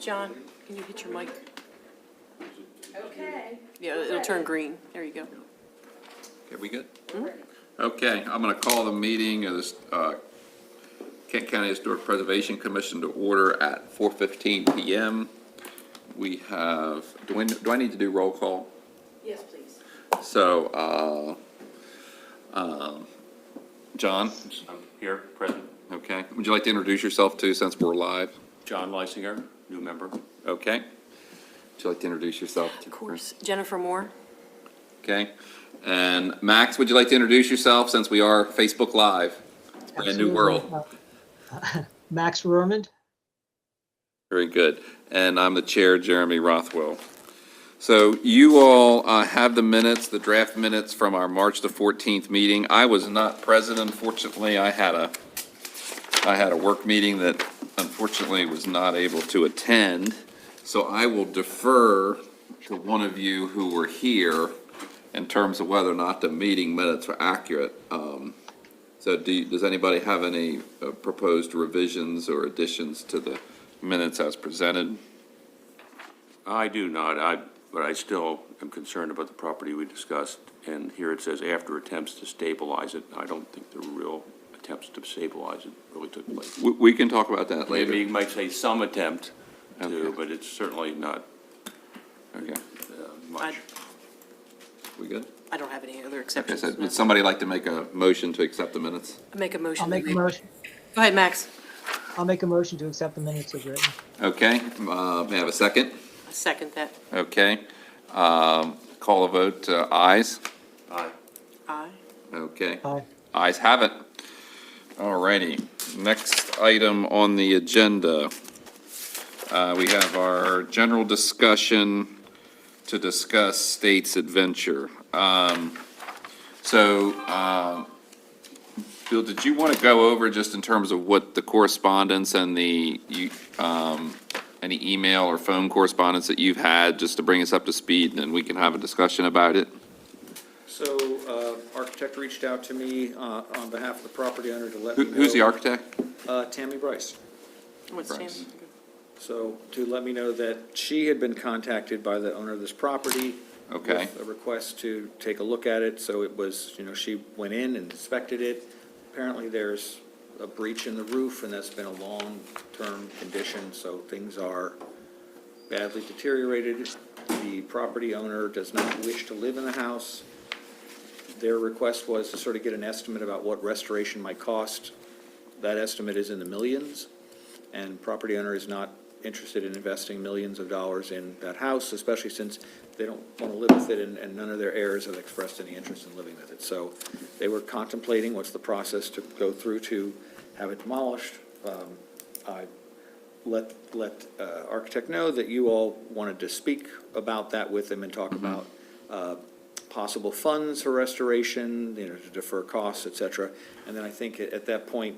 John, can you hit your mic? Okay. Yeah, it'll turn green. There you go. Okay, we good? Okay, I'm gonna call the meeting of this, Kent County Historic Preservation Commission to order at 4:15 PM. We have, do I need to do roll call? Yes, please. So, John, I'm here, present. okay, would you like to introduce yourself too, since we're live? John Leisinger, new member. Okay. Would you like to introduce yourself? Of course. Jennifer Moore. Okay, and Max, would you like to introduce yourself, since we are Facebook Live? It's a brand new world. Max Rurmond. Very good. And I'm the chair, Jeremy Rothwell. So you all have the minutes, the draft minutes from our March the 14th meeting. I was not present, unfortunately. I had a work meeting that unfortunately was not able to attend. So I will defer to one of you who were here in terms of whether or not the meeting minutes were accurate. So does anybody have any proposed revisions or additions to the minutes as presented? I do not, but I still am concerned about the property we discussed. And here it says after attempts to stabilize it. I don't think the real attempts to stabilize it really took place. We can talk about that Maybe later. you might say some attempt to, Okay. but it's certainly not Okay, much. we good? I don't have any other Okay, exceptions. so would somebody like to make a motion to accept the minutes? I make a motion. I'll make a that we- motion. Go ahead, Max. I'll make a motion to accept the minutes as written. Okay, may I have a second? I second that. Okay, call a vote, ayes? Aye. Aye. Okay, Aye. ayes have it. All righty, next item on the agenda. We have our general discussion to discuss State's Adventure. Bill, did you want to go over just in terms of what the correspondence and any email or phone correspondence that you've had, just to bring us up to speed, and then we can have a discussion about it? So, architect reached out to me, on behalf of the property owner to let me know. Who's the architect? Tammy Bryce. What's Bryce. Sam? So, to let me know that she had been contacted by the owner of this property. Okay. With a request to take a look at it, so it was, she went in and inspected it. Apparently, there's a breach in the roof, and that's been a long-term condition, so things are badly deteriorated. The property owner does not wish to live in the house. Their request was to sort of get an estimate about what restoration might cost. That estimate is in the millions, and property owner is not interested in investing millions of dollars in that house, especially since they don't want to live with it, and none of their heirs have expressed any interest in living with it. So they were contemplating what's the process to go through to have it demolished. I let architect know that you all wanted to speak about that with them and talk about possible funds for restoration, to defer costs, et cetera. And then I think at that point,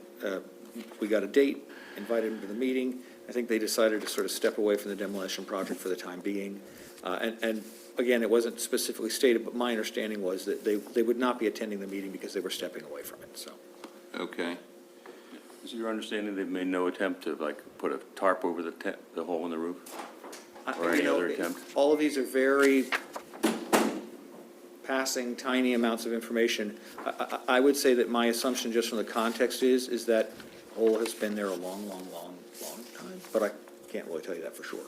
we got a date, invited them to the meeting. I think they decided to sort of step away from the demolition project for the time being. And again, it wasn't specifically stated, but my understanding was that they would not be attending the meeting because they were stepping away from it, so. Okay, Is it your understanding they've made no attempt to put a tarp over the hole in the roof? Or any other attempt? All of these are very passing, tiny amounts of information. I would say that my assumption, just from the context, is that hole has been there a long, long, long, long time, but I can't really tell you that for sure.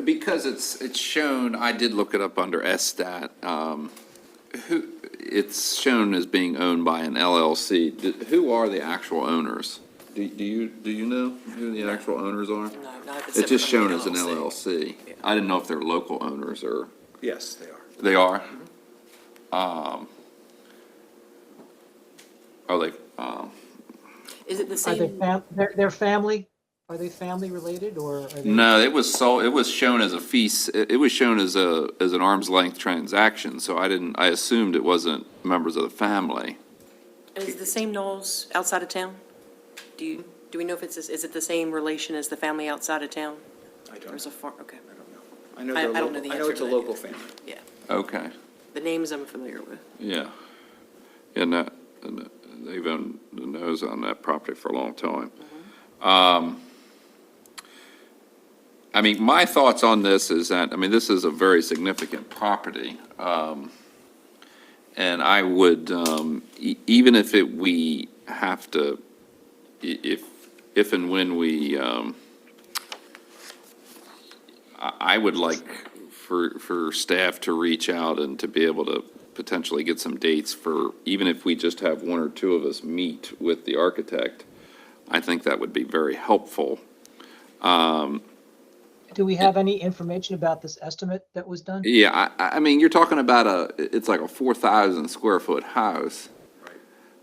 because it's shown, I did look it up under SStat, it's shown as being owned by an LLC. Who are the actual owners? Do you know who the actual owners are? No, not if It's just separate shown from as the an LLC. Yeah. I didn't know if they're local owners or, Yes, they are. they are? Are they, Is it the Are they same? they're family? Are they family related or are they? no, it was shown as a fee, it was shown as an arm's length transaction, so I assumed it wasn't members of the family. Is it the same Knowles outside of town? Do we know if is it the same relation as the family outside of town? I Or don't is it know. far, okay, I know I they're don't know local. the I know answer it's a to that local yet. family. yeah. Okay, The names I'm familiar with. yeah. And they've owned the nose on that property for a long time. I mean, my thoughts on this is that, I mean, this is a very significant property. And I would, even if we have to, if and when we, I would like for staff to reach out and to be able to potentially get some dates for, even if we just have one or two of us meet with the architect, I think that would be very helpful. Do we have any information about this estimate that was done? Yeah, I mean, you're talking about it's like a 4,000 square foot house.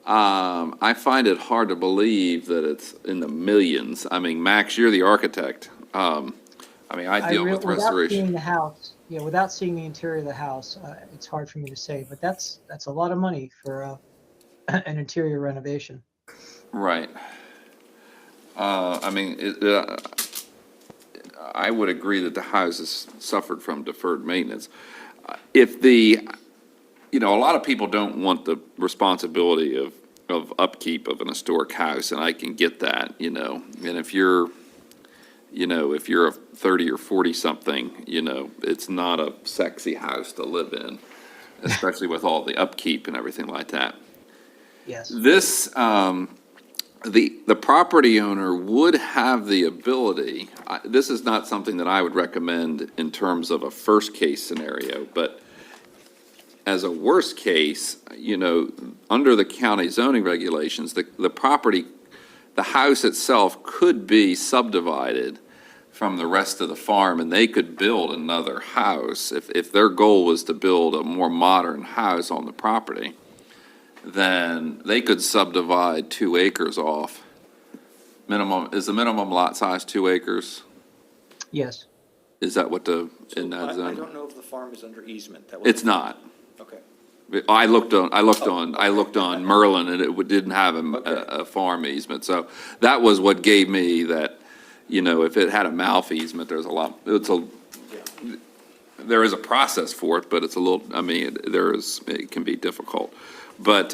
I find it hard to believe that it's in the millions. I mean, Max, you're the architect. I mean, I deal with Without restoration. seeing the house, yeah, without seeing the interior of the house, it's hard for me to say, but that's a lot of money for an interior renovation. Right. I mean, I would agree that the house has suffered from deferred maintenance. If a lot of people don't want the responsibility of upkeep of an historic house, and I can get that, and if you're a 30 or 40 something, it's not a sexy house to live in, especially with all the upkeep and everything like that. Yes. This, the property owner would have the ability, this is not something that I would recommend in terms of a first case scenario, but as a worst case, under the county zoning regulations, the house itself could be subdivided from the rest of the farm, and they could build another house. If their goal was to build a more modern house on the property, then they could subdivide 2 acres off. Is the minimum lot size 2 acres? Yes. Is that what in I that zone? don't know if the farm is under easement. That was- It's not. Okay. I looked on Merlin, and it didn't have a farm easement, so that was what gave me that, if it had a mouth easement, there is a process for it, but it's a little, I mean, it can be difficult. But,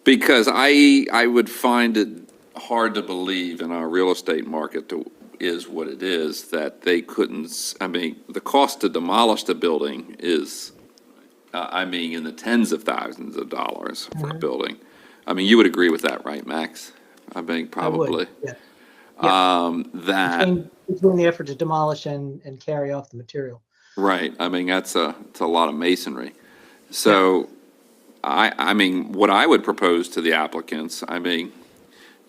because I would find it hard to believe in our real estate market is what it is, that they couldn't, I mean, the cost to demolish the building is, in the tens of thousands of dollars for a building. I mean, you would agree with that, right, Max? I mean, probably. Yeah. Between the effort to demolish and carry off the material. Right, I mean, it's a lot of masonry. So, I mean, what I would propose to the applicants, I mean,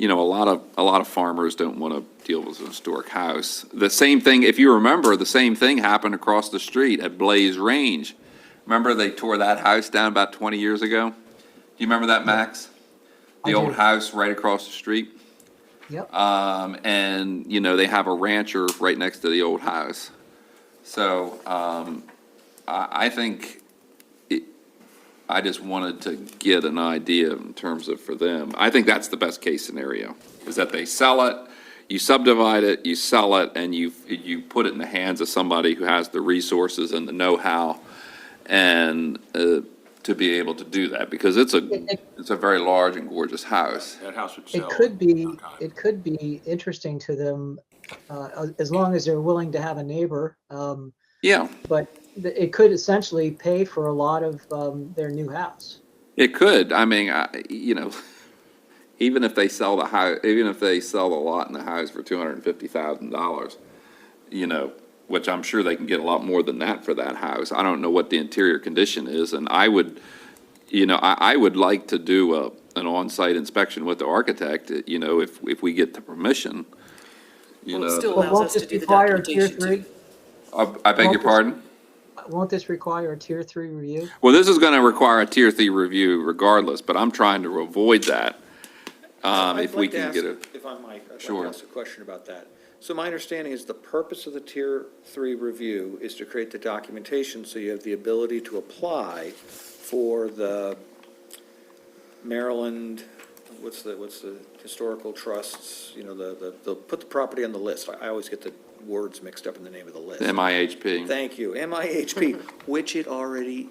a lot of farmers don't want to deal with a historic house. The same thing, if you remember, the same thing happened across the street at Blaze Range. Remember they tore that house down about 20 years ago? Do you remember that, Max? The I old do. house right across the street? Yep. And, they have a rancher right next to the old house. So, I think, I just wanted to get an idea in terms of for them. I think that's the best case scenario, is that they sell it, you subdivide it, you sell it, and you put it in the hands of somebody who has the resources and the know-how, and to be able to do that, because it's a very large and gorgeous house. That house would sell. It could be interesting to them, as long as they're willing to have a neighbor. Yeah, But it could essentially pay for a lot of their new house. it could. I mean, even if they sell the house, even if they sell the lot and the house for $250,000, which I'm sure they can get a lot more than that for that house. I don't know what the interior condition is, and I would, I would like to do an on-site inspection with the architect, if we get the permission. Well, it still But allows won't us to this do the require a tier documentation too. 3? I beg your pardon? Won't this require a tier 3 review? Well, this is gonna require a tier 3 review regardless, but I'm trying to avoid that. If we can get it. If I might, I'd like Sure. to ask a question about that. So my understanding is the purpose of the Tier 3 review is to create the documentation so you have the ability to apply for the Maryland, what's the historical trusts, they'll put the property on the list. I always get the words mixed up in the name of the list. MIHP. Thank you, MIHP, which it already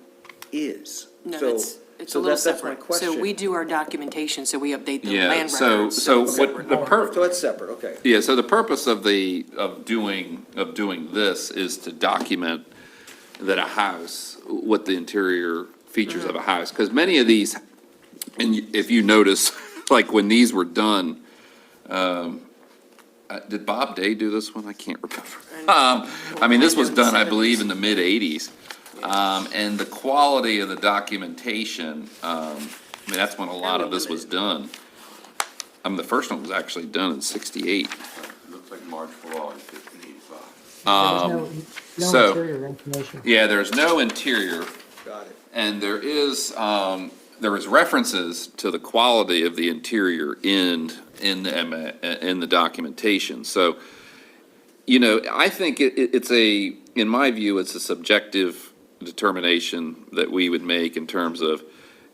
is. No, So it's it's a So little that's my separate. So question. we do our documentation, so we update the Yeah, land so, records. so it's what separate. the So it's separate, okay. Yeah, so the purpose of doing this is to document that a house, what the interior features of a house, because many of these, and if you notice, like when these were done, did Bob Day do this one? I can't remember. I mean, this was done, I believe, in the mid-eighties. And the quality of the documentation, I mean, that's when a lot of this was done. The first one was actually done in 68. Looks like March for all, 1585. There's so- no interior information. Yeah, there's no interior, Got it. and there is references to the quality of the interior in the documentation. So, I think it's in my view, it's a subjective determination that we would make in terms of,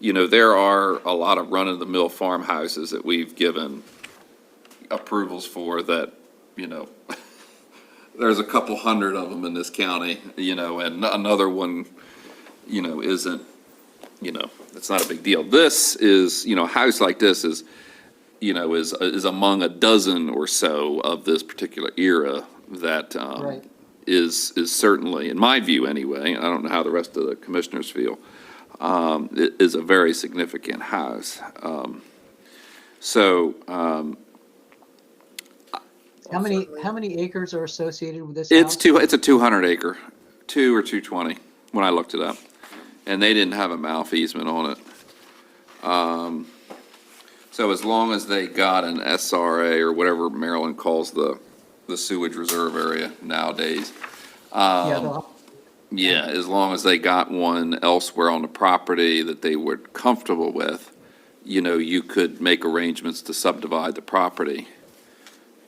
there are a lot of run-of-the-mill farmhouses that we've given approvals for that, there's a couple hundred of them in this county, and another one, isn't, it's not a big deal. This is, a house like this is, is among a dozen or so of this particular era that Right. is certainly, in my view anyway, I don't know how the rest of the commissioners feel, it is a very significant house. How many acres are associated with this It's house? it's a 200 acre, 2 or 220, when I looked it up. And they didn't have a mouth easement on it. So as long as they got an SRA or whatever Maryland calls the sewage reserve area nowadays. Yeah, they'll have- Yeah, as long as they got one elsewhere on the property that they were comfortable with, you could make arrangements to subdivide the property.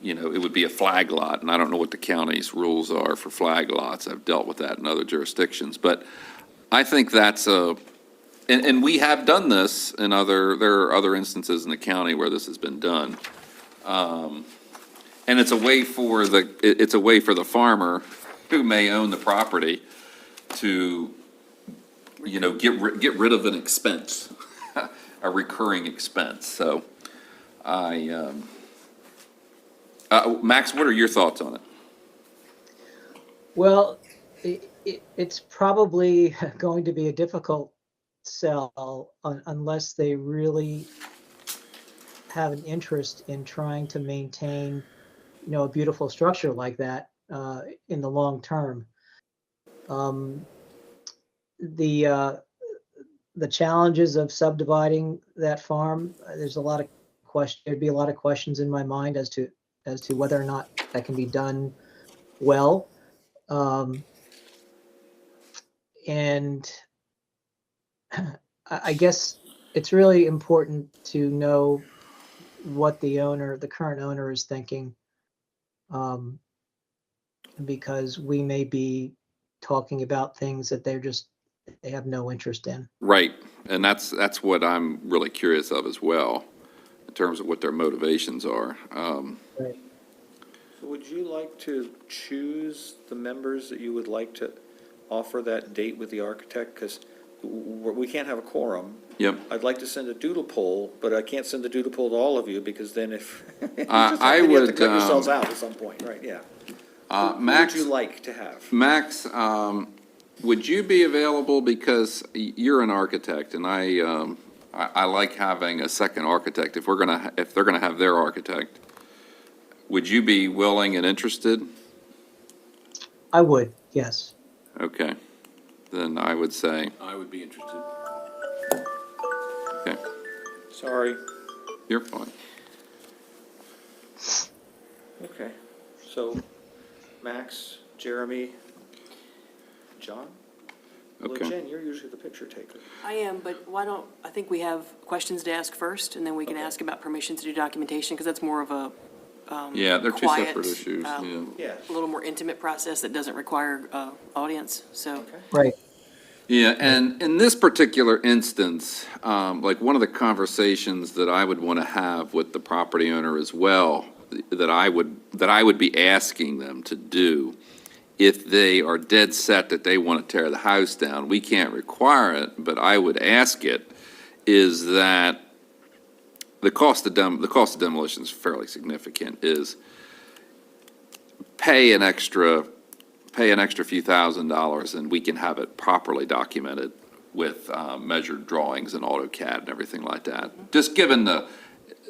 It would be a flag lot, and I don't know what the county's rules are for flag lots. I've dealt with that in other jurisdictions, but I think that's and we have done this in there are other instances in the county where this has been done. And it's a way for the farmer who may own the property to, get rid of an expense, a recurring expense. So Max, what are your thoughts on it? Well, it's probably going to be a difficult sell unless they really have an interest in trying to maintain, a beautiful structure like that in the long term. The challenges of subdividing that farm, there'd be a lot of questions in my mind as to whether or not that can be done well. And I guess it's really important to know what the current owner is thinking. Because we may be talking about things that they have no interest in. Right, and that's what I'm really curious of as well, in terms of what their motivations are. Right. So would you like to choose the members that you would like to offer that date with the architect? Because we can't have a quorum. Yep. I'd like to send a doodle poll, but I can't send a doodle poll to all of you, because then if, you I have to would, cut yourselves out at some point, right, yeah. Who Max, would you like to have? Max, would you be available, because you're an architect, and I like having a second architect, if they're gonna have their architect. Would you be willing and interested? I would, yes. Okay, then I would say, I would be interested. okay, Sorry. you're fine. Okay, so Max, Jeremy, John? Well, Okay. Jen, you're usually the picture taker. I am, but I think we have questions to ask first, and then we can ask about permission to do documentation, because that's more of a Yeah, they're two quiet, separate issues, yeah. Yeah. a little more intimate process that doesn't require audience, so. Okay. Right. Yeah, and in this particular instance, like one of the conversations that I would want to have with the property owner as well, that I would be asking them to do, if they are dead set that they want to tear the house down, we can't require it, but I would ask it, is that the cost of demolition is fairly significant, is pay an extra few $1,000s and we can have it properly documented with measured drawings and AutoCAD and everything like that. Just given the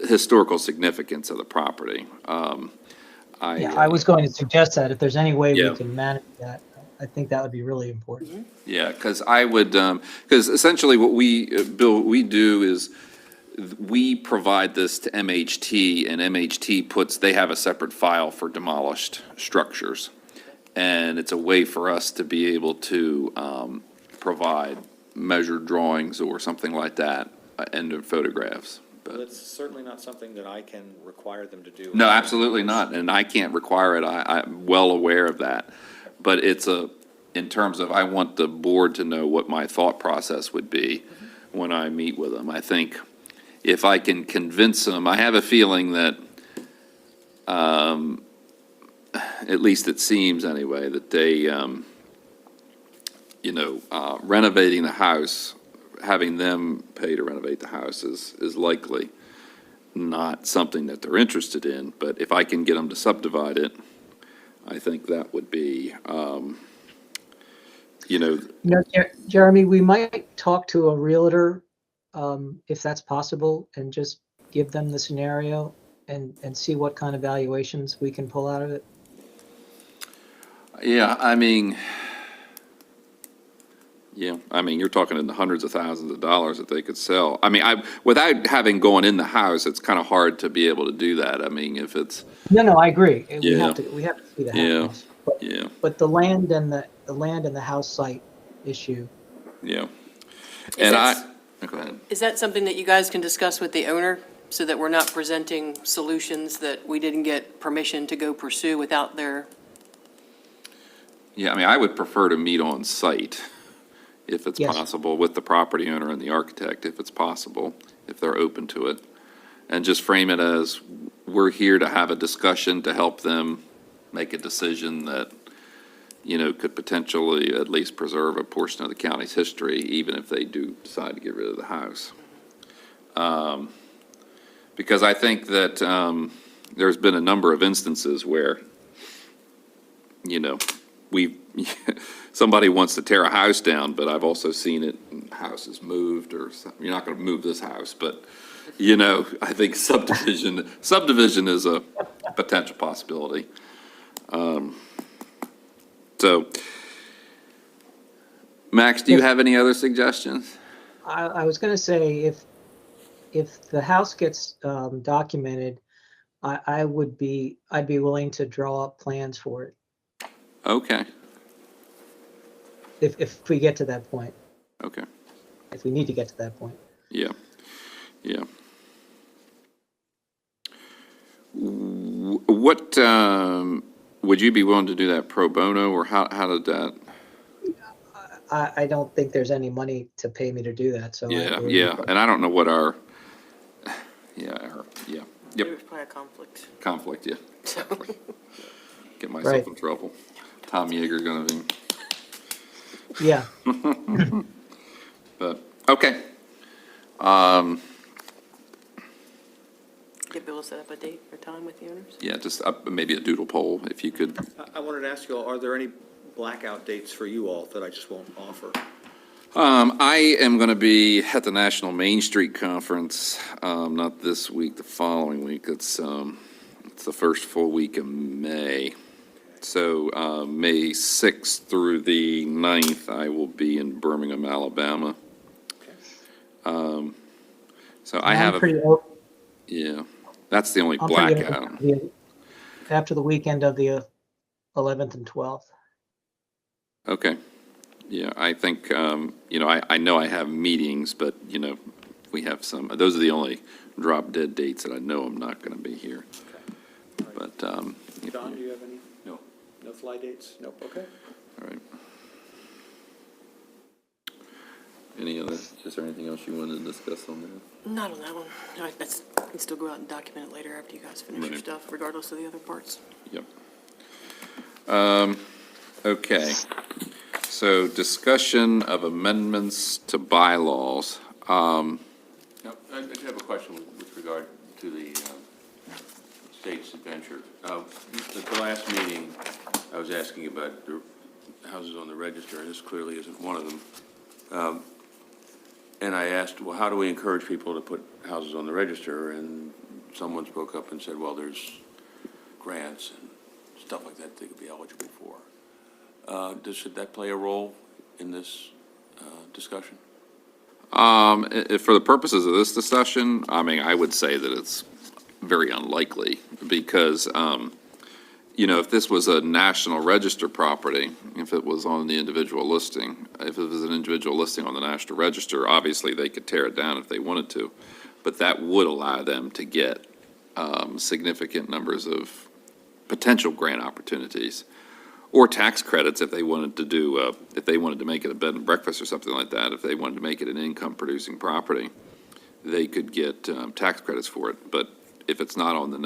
historical significance of the property. I was going to suggest that if there's any way Yeah. we can manage that, I think that would be really important. Yeah, because I would, because essentially what Bill, what we do is we provide this to MHT, and MHT they have a separate file for demolished structures. And it's a way for us to be able to provide measured drawings or something like that, and photographs. But it's certainly not something that I can require them to do. No, absolutely not, and I can't require it, I'm well aware of that. But it's in terms of, I want the board to know what my thought process would be when I meet with them. I think if I can convince them, I have a feeling that, at least it seems anyway, that they, renovating the house, having them pay to renovate the house is likely not something that they're interested in, but if I can get them to subdivide it, I think that would be, Jeremy, we might talk to a realtor, if that's possible, and just give them the scenario and see what kind of valuations we can pull out of it. yeah, you're talking in the hundreds of thousands of dollars that they could sell. Without having gone in the house, it's kind of hard to be able to do that. If it's, No, I agree. We Yeah. have to see the Yeah. house. But, yeah, but the land and the house site issue. yeah. Is And that- go ahead. Is that something that you guys can discuss with the owner, so that we're not presenting solutions that we didn't get permission to go pursue without their, Yeah, I would prefer to meet on site, if it's Yes. possible, with the property owner and the architect, if it's possible, if they're open to it. And just frame it as, we're here to have a discussion to help them make a decision that, could potentially at least preserve a portion of the county's history, even if they do decide to get rid of the house. Because I think that there's been a number of instances where, somebody wants to tear a house down, but I've also seen it, house is moved, or you're not going to move this house, but, I think subdivision is a potential possibility. So, Max, do you have any other suggestions? I was going to say, if the house gets documented, I'd be willing to draw up plans for it Okay, if we get to that point, okay, if we need to get to that point. yeah, yeah. What, would you be willing to do that pro bono, or how did that? I don't think there's any money to pay me to do that, so. Yeah, and I don't know what our, there yep, was probably a conflict. conflict, yeah. So, Get myself Right. in trouble. Tom Yeager's gonna be, Yeah, but, okay. get Bill to set up a date or time with the owners? Yeah, just maybe a doodle poll, if you could. I wanted to ask you all, are there any blackout dates for you all that I just won't offer? I am going to be at the National Main Street Conference, not this week, the following week. It's the first full week of May. So, May 6th through the 9th, I will be in Birmingham, Alabama. So I have yeah, that's the only I'm pretty blackout. open after the weekend of the 11th and 12th. Okay. Yeah, I think, I know I have meetings, but, we have some, those are the only drop dead dates that I know I'm not going to be here. Okay. But, Don, do you have any? No. No fly dates? Nope, okay. All right. Is there anything else you wanted to discuss on that? Not on that one. I can still go out and document it later after you guys finish your Right. stuff, regardless of the other parts. Yep. Okay. So discussion of amendments to bylaws. I just have a question with regard to the state's adventure. At the last meeting, I was asking about the houses on the register, and this clearly isn't one of them. And I asked, well, how do we encourage people to put houses on the register? And someone spoke up and said, well, there's grants and stuff like that they could be eligible for. Should that play a role in this discussion? For the purposes of this discussion, I mean, I would say that it's very unlikely because, you know, if this was a National Register property, if it was on the individual listing, if it was an individual listing on the National Register, obviously they could tear it down if they wanted to, but that would allow them to get significant numbers of potential grant opportunities or tax credits if they wanted to do, if they wanted to make it a bed and breakfast or something like that. If they wanted to make it an income-producing property, they could get tax credits for it. But if it's not on the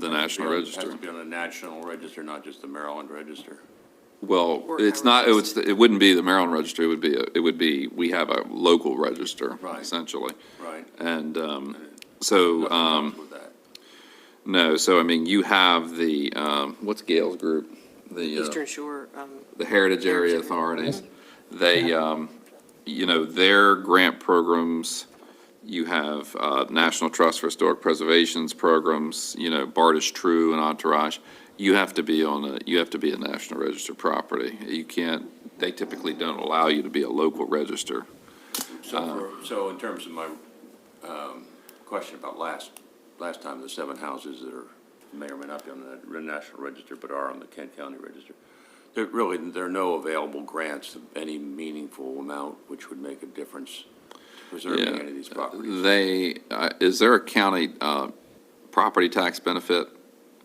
National It Register. has to be on the National Register, not just the Maryland Register. Well, Or it's our not, register. it wouldn't be the Maryland Register, it would be, we have a local register, Right. essentially. Right. And, so, Nothing comes with that. no, so I mean, you have the, what's Gail's group? Eastern Shore, The Heritage Area Authorities. They, you know, their grant programs, you have, National Trust for Historic Preservation's programs, you know, Bardish True and Entourage. You have to be a National Register property. You can't, they typically don't allow you to be a local register. So in terms of my question about last time, the 7 houses that may or may not be on the National Register but are on the Kent County Register, there are no available grants of any meaningful amount which would make a difference preserving any of these properties. Is there a county, property tax benefit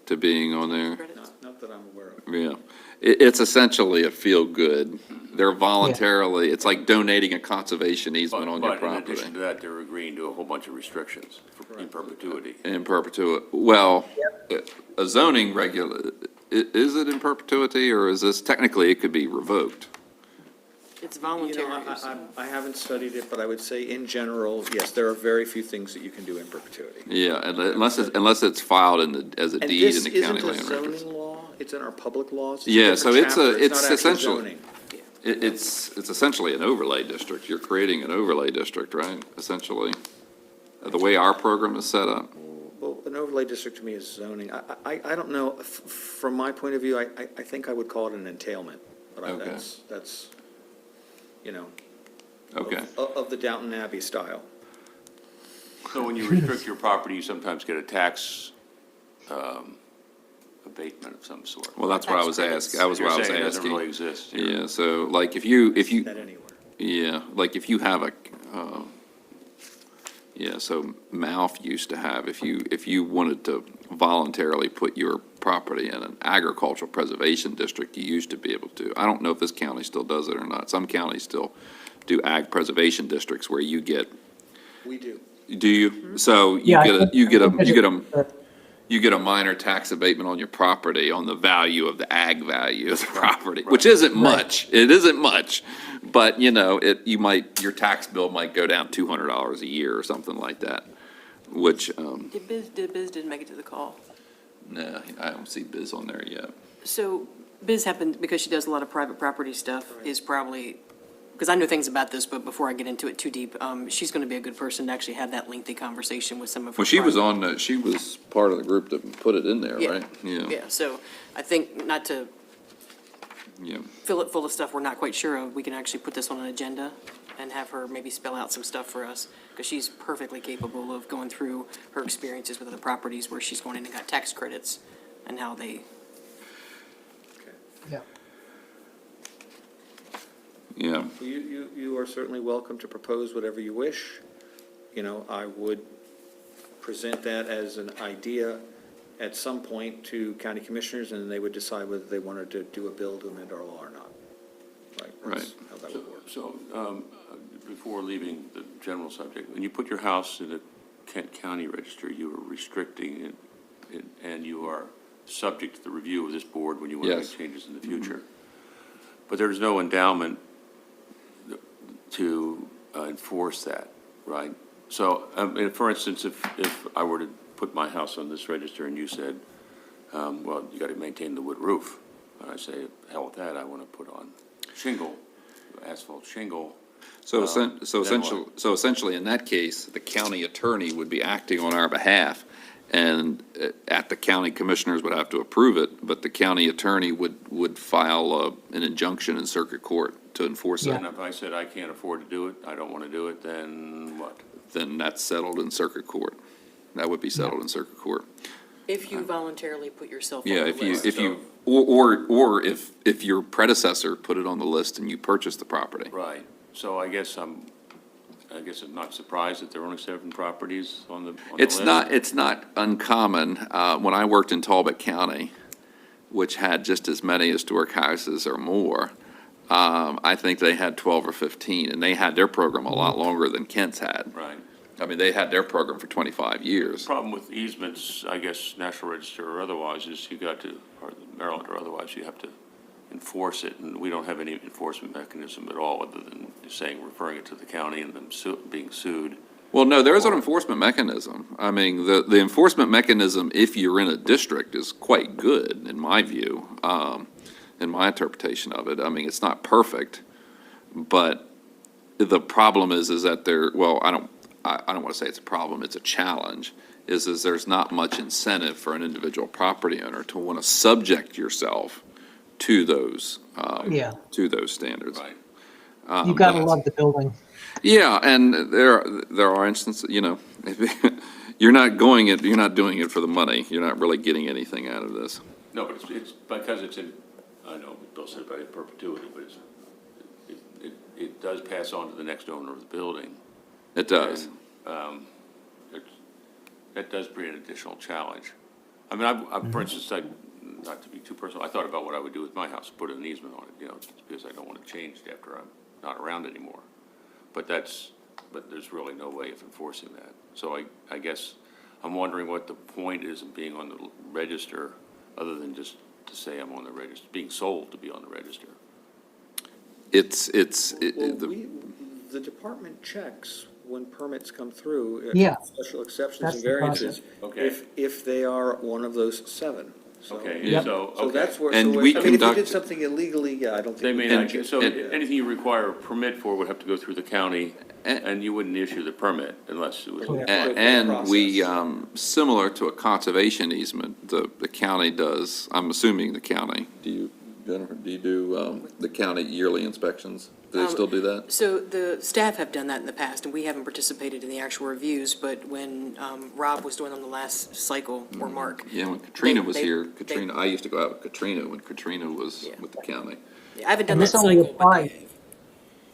to being on there? Not that I'm aware of. Yeah, it's essentially a feel-good. They're voluntarily, it's like donating a conservation easement on your But in property. addition to that, they're agreeing to a whole bunch of restrictions in perpetuity. In perpetuity, well, a zoning is it in perpetuity, or is this, technically, it could be revoked? it's You voluntary. know, I haven't studied it, but I would say in general, yes, there are very few things that you can do in perpetuity. Yeah, and unless it's filed as a And deed this in the county isn't a land records. zoning law, it's in our public laws. Yeah, It's a so different it's chapter. it's not actually essentially, zoning. it's essentially an overlay district. You're creating an overlay district, right, essentially? The way our program is set up. Well, an overlay district to me is zoning. I don't know, from my point of view, I think I would call it an entailment. But Okay. that's, you know, Okay. of the Downton Abbey style. So when you restrict your property, you sometimes get a tax abatement of some sort. Well, that's what I was asking. That was what I was You're saying it doesn't really asking. exist here. Yeah, so like if you, That anywhere. yeah, like if you have a, yeah, so Malf used to have, if you wanted to voluntarily put your property in an agricultural preservation district, you used to be able to. I don't know if this county still does it or not. Some counties still do ag preservation districts where you get, We do. do you? So Yeah, you get a minor tax abatement on your property on the value of the ag value of the property, which isn't much. It isn't much, but you know, your tax bill might go down $200 a year or something like that, which, Biz didn't make it to the call. no, I don't see Biz on there yet. So Biz happened, because she does a lot of private property stuff, is probably, because I know things about this, but before I get into it too deep, she's going to be a good person to actually have that lengthy conversation with some of her. Well, she was private- she was part of the group that put it in there, Yeah. right? Yeah, so I think not to Yeah. fill it full of stuff we're not quite sure of, we can actually put this on an agenda and have her maybe spell out some stuff for us, because she's perfectly capable of going through her experiences with other properties where she's going in and got tax credits and how they, Yeah. Yeah. You are certainly welcome to propose whatever you wish. You know, I would present that as an idea at some point to county commissioners, and they would decide whether they wanted to do a bill to amend our law or not. That's how that would work. So, before leaving the general subject, when you put your house in the Kent County Register, you are restricting it, and you are subject to the review of this board when you want to Yes. make changes in the future. But there's no endowment to enforce that, right? So, for instance, if I were to put my house on this register and you said, well, you gotta maintain the wood roof, and I say, hell with that, I wanna put on shingle, asphalt shingle. So then essentially, in that case, the county attorney would be acting on our behalf, and at the county commissioners would have to approve it, but the county attorney would file an injunction in circuit court to enforce it. And if I said I can't afford to do it, I don't wanna do it, then what? Then that's settled in circuit court. That would be settled in circuit court. If you voluntarily put yourself on Yeah, the if you, list. if you, or if your predecessor put it on the list and you purchased the property. Right, so I guess I'm not surprised that there are only 7 properties on the list. It's not uncommon. When I worked in Talbot County, which had just as many historic houses or more, I think they had 12 or 15, and they had their program a lot longer than Kent's had. Right. I mean, they had their program for 25 years. Problem with easements, I guess, National Register or otherwise, is you got to, or Maryland or otherwise, you have to enforce it, and we don't have any enforcement mechanism at all, other than just saying, referring it to the county and them being sued. Well, no, there is an enforcement mechanism. I mean, the enforcement mechanism, if you're in a district, is quite good, in my view, in my interpretation of it. I mean, it's not perfect, but the problem is that there, well, I don't want to say it's a problem, it's a challenge, is there's not much incentive for an individual property owner to want to subject yourself to those, Yeah. to those standards. Right. You gotta love the building. Yeah, and there are instances, you know, you're not doing it for the money. You're not really getting anything out of this. No, but it's because it's in, I know Bill said about it perpetuity, but it does pass on to the next owner of the building. It does. And, that does bring an additional challenge. I mean, for instance, not to be too personal, I thought about what I would do with my house, put an easement on it, you know, because I don't want it changed after I'm not around anymore. But there's really no way of enforcing that. So I guess I'm wondering what the point is of being on the register, other than just to say I'm on the register, being sold to be on the register. The department checks when permits come through. Yeah. Special exceptions That's and the variances. Okay. If they are one of those 7. So- Okay, Yep. so, So okay. that's where, And so we if, I mean, if you conduct- did something illegally, yeah, I don't They think. may we not, could- so yeah. anything you require a permit for would have to go through the county, and you wouldn't issue the permit unless it was. Yeah. And we, similar to a conservation easement, the county does, I'm assuming the county, do you, Jennifer, do you do, the county yearly inspections? Do they still do that? So the staff have done that in the past, and we haven't participated in the actual reviews, but when Rob was doing on the last cycle, or Mark. Yeah, when Katrina was they- here, they- I used to go out with Katrina when Katrina was Yeah. with the county. I haven't done And that this only cycle, but applies- they have.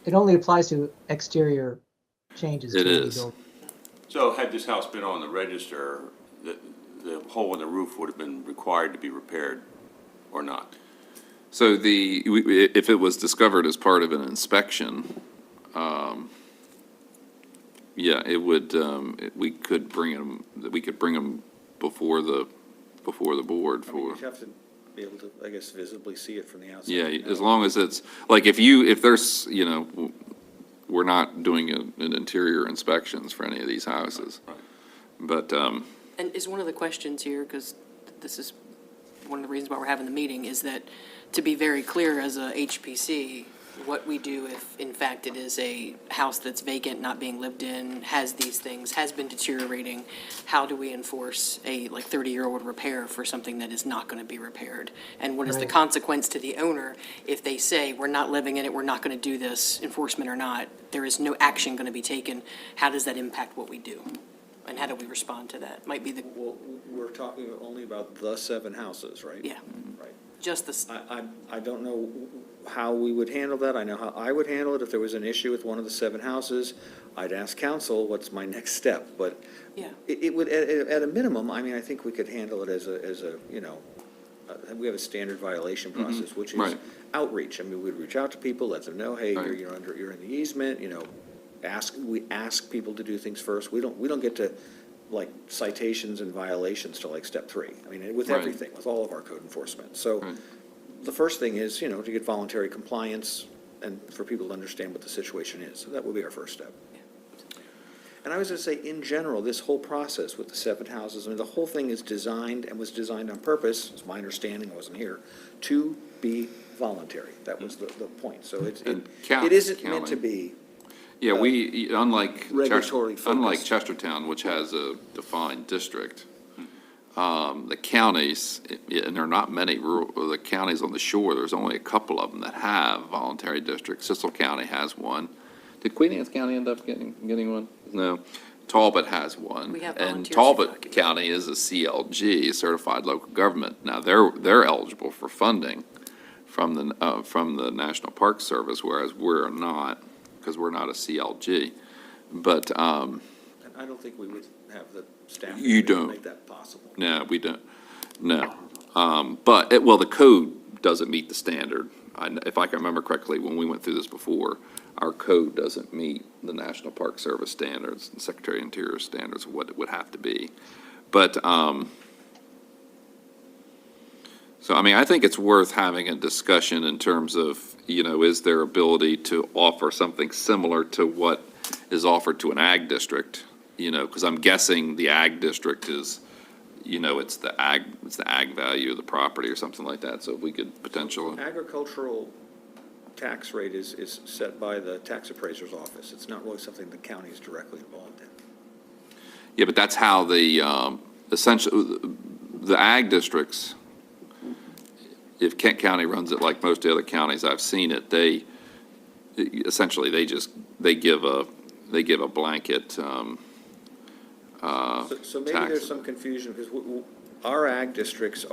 It only applies to exterior changes. It to the is. building. So had this house been on the register, the hole in the roof would have been required to be repaired, or not? So if it was discovered as part of an inspection, yeah, it would, we could bring them before the board I mean, for, you'd have to be able to, I guess, visibly see it from the outside. yeah, you know. as long as it's, like, if there's, you know, we're not doing an interior inspections for any of these houses. Right. But, And is one of the questions here, because this is one of the reasons why we're having the meeting, is that to be very clear as a HPC, what we do if, in fact, it is a house that's vacant, not being lived in, has these things, has been deteriorating, how do we enforce a, 30-year-old repair for something that is not going to be repaired? And what is the Right. consequence to the owner if they say, we're not living in it, we're not going to do this, enforcement or not, there is no action going to be taken? How does that impact what we do? And how do we respond to that? Might be the, Well, we're talking only about the 7 houses, right? yeah, Right. just the, I don't know how we would handle that. I know how I would handle it. If there was an issue with one of the 7 houses, I'd ask council, what's my next step? But yeah. it would, at a minimum, I mean, I think we could handle it as a, you know, we have a standard violation process, which is Right. outreach. I mean, we'd reach out to people, let them know, hey, Right. you're in the easement, you know, we ask people to do things first. We don't get to, like, citations and violations to, like, step 3. I mean, with Right. everything, with all of our code enforcement. So Right. the first thing is, you know, to get voluntary compliance and for people to understand what the situation is. So that would be our first step. And I was going to say, in general, this whole process with the 7 houses, I mean, the whole thing is designed and was designed on purpose, it's my understanding, I wasn't here, to be voluntary. That was the point. So And it isn't meant to county. be. Yeah, we, unlike, Regulatory unlike focus. Chestertown, which has a defined district, the counties, and there are not many rural, the counties on the shore, there's only a couple of them that have voluntary districts. Cecil County has one. Did Queen Anne's County end up getting one? No. Talbot has one. We have And volunteers who Talbot fucking- County is a CLG, Certified Local Government. Now, they're eligible for funding from the National Park Service, whereas we're not, because we're not a CLG. But, And I don't think we would have the staff. You to don't. Make that possible. no, we don't, no. But, well, the code doesn't meet the standard. If I can remember correctly, when we went through this before, our code doesn't meet the National Park Service standards and Secretary of Interior standards of what it would have to be. But, so, I mean, I think it's worth having a discussion in terms of, is there ability to offer something similar to what is offered to an ag district? Because I'm guessing the ag district is, it's the ag value of the property or something like that, so we could potentially. Agricultural tax rate is set by the tax appraiser's office. It's not really something the county is directly involved in. Yeah, but that's how the, essentially, the ag districts, if Kent County runs it like most of the other counties, I've seen it, essentially, they give a blanket, So maybe tax. there's some confusion, because our ag districts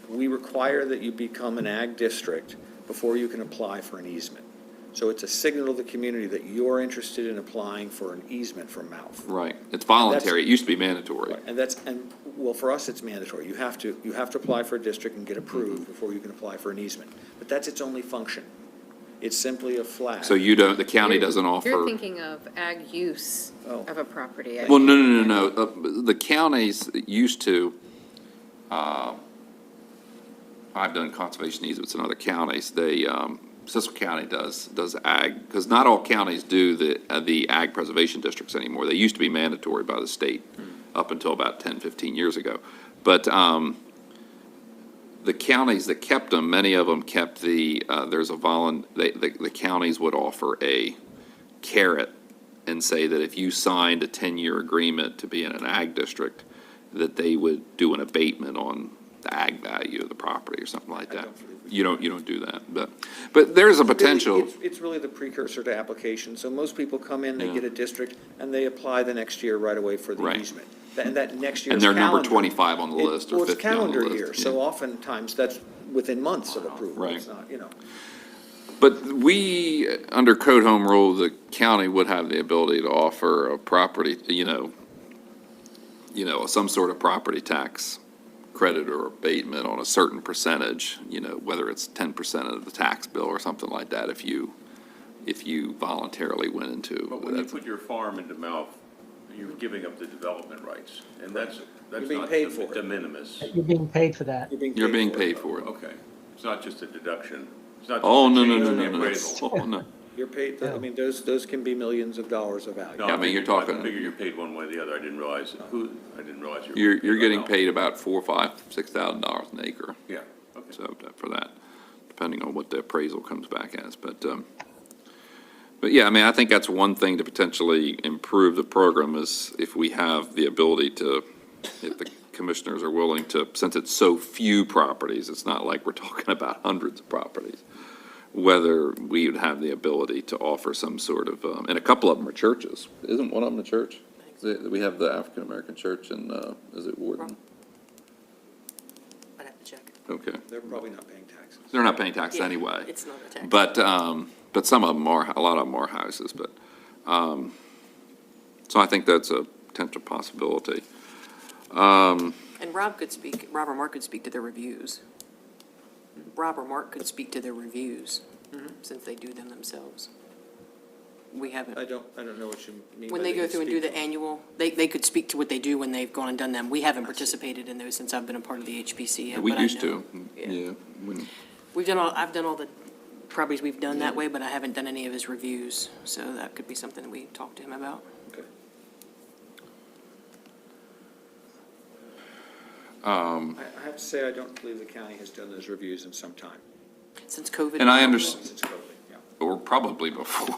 we require that you become an ag district before you can apply for an easement. So it's a signal to the community that you're interested in applying for an easement from Mouth. Right, it's voluntary, it used to be mandatory. Well, for us, it's mandatory. You have to apply for a district and get approved before you can apply for an easement. But that's its only function. It's simply a flag. So the county doesn't offer. You're thinking of ag use Oh. of a property. Well, no. The counties used to, I've done conservation easements in other counties. Cecil County does ag, because not all counties do the ag preservation districts anymore. They used to be mandatory by the state up until about 10, 15 years ago. But the counties that kept them, many of them kept the counties would offer a carrot and say that if you signed a 10-year agreement to be in an ag district, that they would do an abatement on the ag value of the property or something like that. You don't do that, but there's a potential. It's really the precursor to application. So most people come in, they Yeah. get a district, and they apply the next year right away for the Right. easement. And that next year's And they're number calendar- 25 on the list or Well, it's 50 on the calendar list, year, yeah. so oftentimes that's within months of approval. Right. It's not, But we, under Code Home Rule, the county would have the ability to offer a property, some sort of property tax credit or abatement on a certain percentage, whether it's 10% of the tax bill or something like that, if you voluntarily went into. But when you put your farm into Mouth, you're giving up the development rights, and that's being not paid for it. de minimis. You're being paid for that. You're being paid for it. Okay, it's not just a deduction. It's not just Oh, a no, change in the no. appraisal. Oh, no. You're paid, those can be millions of dollars of value. No, Yeah, I mean, you're talking- I figure you're paid one way or the other. I didn't realize you're. You're getting paid about $4,000, $5,000, $6,000 an acre. Yeah, okay. So for that, depending on what the appraisal comes back as, but yeah, I mean, I think that's one thing to potentially improve the program is if we have the ability to, if the commissioners are willing to, since it's so few properties, it's not like we're talking about hundreds of properties, whether we would have the ability to offer some sort of, and a couple of them are churches. Isn't one of them a church? We have the African American Church in, is it Wharton? I'd have to check. Okay. They're probably not paying taxes. They're not paying tax Yeah, anyway. It's not a tax. But some of them are, a lot of them are houses, but, so I think that's a potential possibility. And Rob or Mark could speak to their reviews. Rob or Mark could speak to their reviews, since they do them themselves. We haven't. I don't know what you mean. When by they go can through and do speak. the annual, they could speak to what they do when they've gone and done them. We haven't participated in those since I've been a part of the HPC yet. We but I used know. to, yeah. I've done all the properties we've done that way, but I haven't done any of his reviews, so that could be something we talk to him about. Okay. I have to say, I don't believe the county has done those reviews in some time, Since COVID. And I understand, since COVID, yeah. or probably before.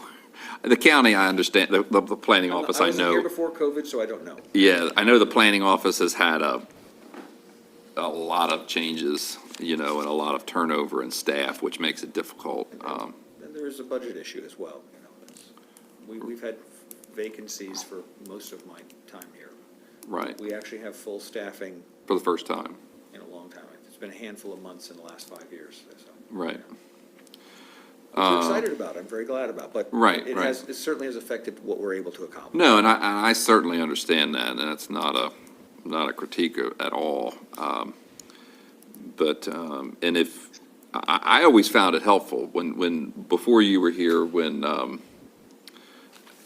The county, I understand, the planning office, I wasn't here know. before COVID, so I don't know. Yeah, I know the planning office has had a lot of changes, you know, and a lot of turnover in staff, which makes it difficult. And there is a budget issue as well, you know. We've had vacancies for most of my time here. Right, We actually have full staffing for the first time, in a long time. It's been a handful of months in the last 5 years, so. right. I'm excited about it, I'm very glad about it, but Right, it right. has, it certainly has affected what we're able to accomplish. No, and I certainly understand that, and it's not a critique at all. And if, I always found it helpful when, before you were here, when,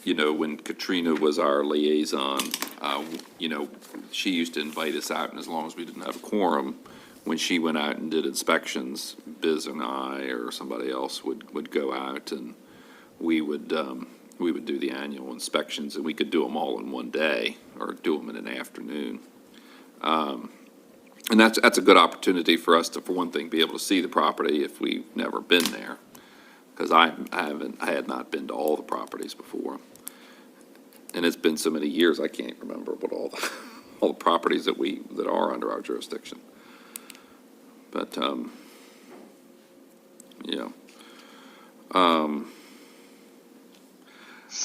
you know, when Katrina was our liaison, you know, she used to invite us out, and as long as we didn't have a quorum, when she went out and did inspections, Biz and I or somebody else would go out, and we would do the annual inspections, and we could do them all in one day, or do them in an afternoon. And that's a good opportunity for us to, for one thing, be able to see the property if we've never been there, because I had not been to all the properties before. And it's been so many years, I can't remember what all the properties that are under our jurisdiction. But, yeah. I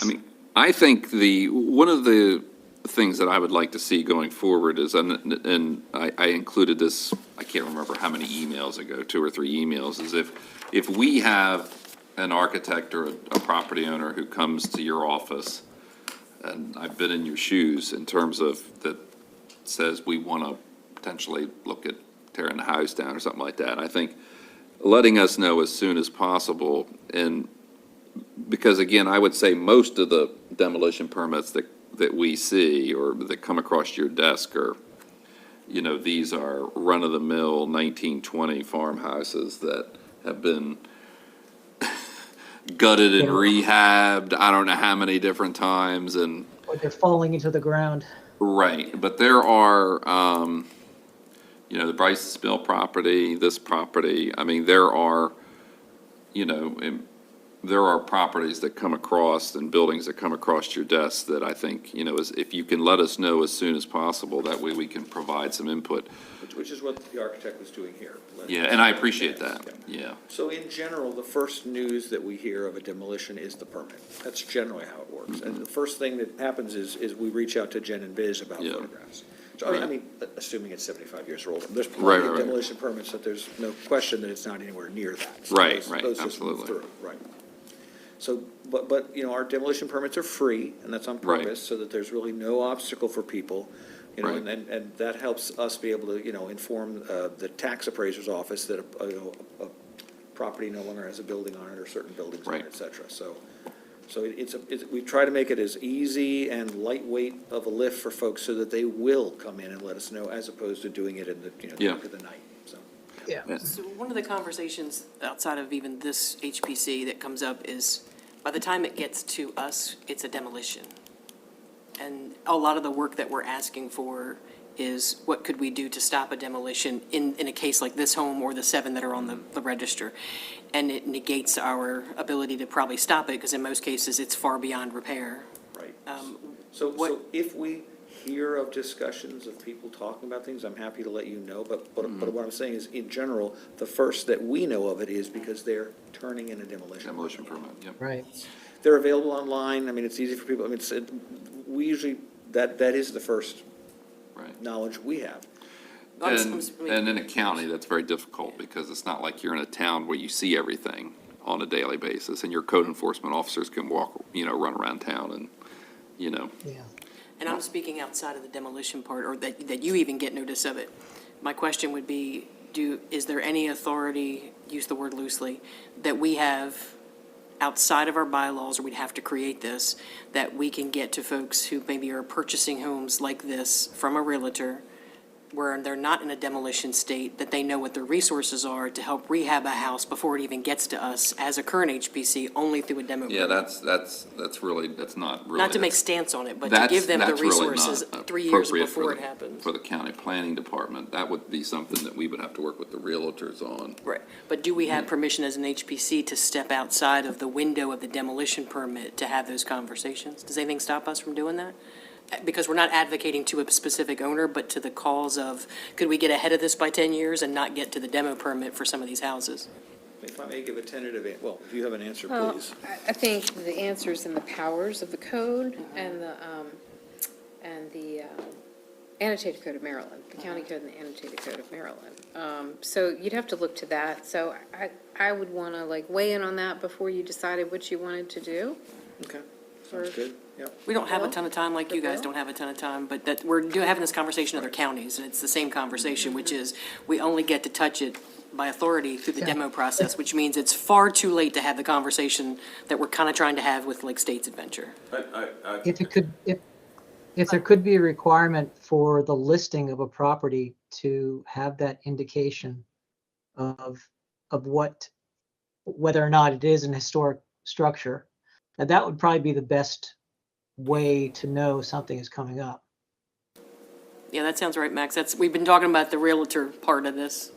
mean, I think one of the things that I would like to see going forward is, and I included this, I can't remember how many emails ago, 2 or 3 emails, is if we have an architect or a property owner who comes to your office, and I've been in your shoes in terms of that says we want to potentially look at tearing the house down or something like that, I think letting us know as soon as possible, and because again, I would say most of the demolition permits that we see or that come across your desk are, you know, these are run-of-the-mill 1920 farmhouses that have been gutted and rehabbed, I don't know how many different times, and Or they're falling into the ground. right, but there are, you know, the Bryce Mill property, this property, I mean, there are, you know, there are properties that come across and buildings that come across your desk that I think, you know, if you can let us know as soon as possible, that way we can provide some input. Which is what the architect was doing here. Yeah, and I appreciate that, yeah. So in general, the first news that we hear of a demolition is the permit. That's generally how it works. And the first thing that happens is we reach out to Jen and Biz about Yeah. photographs. So I mean, assuming it's 75 years or older, there's Right, plenty of right. demolition permits that there's no question that it's not anywhere near that. So Right, those- right, those just move absolutely. through, right. So, but, you know, our demolition permits are free, and that's on Right. purpose, so that there's really no obstacle for people. You know, Right. and that helps us be able to, you know, inform the tax appraiser's office that a property no longer has a building on it or certain buildings on it, Right. et cetera. So we try to make it as easy and lightweight of a lift for folks so that they will come in and let us know, as opposed to doing it in the, you know, Yeah. dark of the night, so. Yeah. So one of the conversations outside of even this HPC that comes up is, by the time it gets to us, it's a demolition. And a lot of the work that we're asking for is, what could we do to stop a demolition in a case like this home or the 7 that are on the register? And it negates our ability to probably stop it, because in most cases, it's far beyond repair. Right. So So if we hear of discussions of people talking about things, I'm happy to let you know, but what I'm saying is, in general, the first that we know of it is because they're turning in a demolition. Demolition permit, yep. Right. They're available online, I mean, it's easy for people, I mean, we usually, that is the first Right. knowledge we have. And in a county, that's very difficult, because it's not like you're in a town where you see everything on a daily basis, and your code enforcement officers can walk, you know, run around town and, you know. Yeah. And I'm speaking outside of the demolition part, or that you even get notice of it. My question would be, is there any authority, use the word loosely, that we have outside of our bylaws, or we'd have to create this, that we can get to folks who maybe are purchasing homes like this from a realtor, where they're not in a demolition state, that they know what their resources are to help rehab a house before it even gets to us as a current HPC, only through a demo Yeah, permit. that's not really. Not to make that's- stance on it, but to that's- give them the that's really resources not 3 years appropriate for before it the- happens. For the county planning department, that would be something that we would have to work with the realtors on. Right, but do we have permission as an HPC to step outside of the window of the demolition permit to have those conversations? Does anything stop us from doing that? Because we're not advocating to a specific owner, but to the cause of, could we get ahead of this by 10 years and not get to the demo permit for some of these houses? If I may give a tentative, well, if you have an answer, Well, please. I think the answer's in the powers of the code and the annotated code of Maryland, the county code and the annotated code of Maryland. So you'd have to look to that. So I would want to like weigh in on that before you decided what you wanted to do. Okay, sounds good, yep. We don't have a Bill? ton of time, like you guys don't have a ton of time, but that, we're having this conversation in other counties, and it's the same conversation, which is, we only get to touch it by authority through the demo process, which means it's far too late to have the conversation that we're kind of trying to have with Lake States Adventure. If it could, if there could be a requirement for the listing of a property to have that indication of whether or not it is an historic structure, that would probably be the best way to know something is coming up. Yeah, that sounds right, Max. We've been talking about the realtor part of this.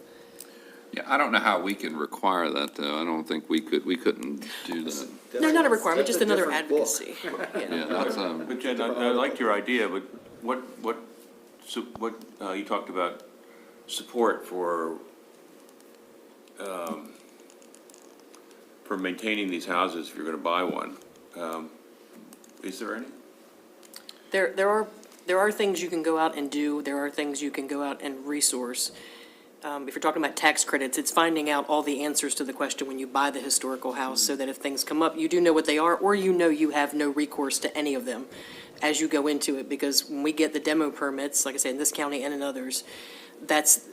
Yeah, I don't know how we can require that, though. I don't think we couldn't do that. No, not a requirement, That's just a another different book. advocacy. Yeah, that's, But Jen, I liked your idea, but what, you talked about support for maintaining these houses if you're gonna buy one. Is there any? There are things you can go out and do. There are things you can go out and resource. If you're talking about tax credits, it's finding out all the answers to the question when you buy the historical house, so that if things come up, you do know what they are, or you know you have no recourse to any of them as you go into it. Because when we get the demo permits, like I said, in this county and in others, that's,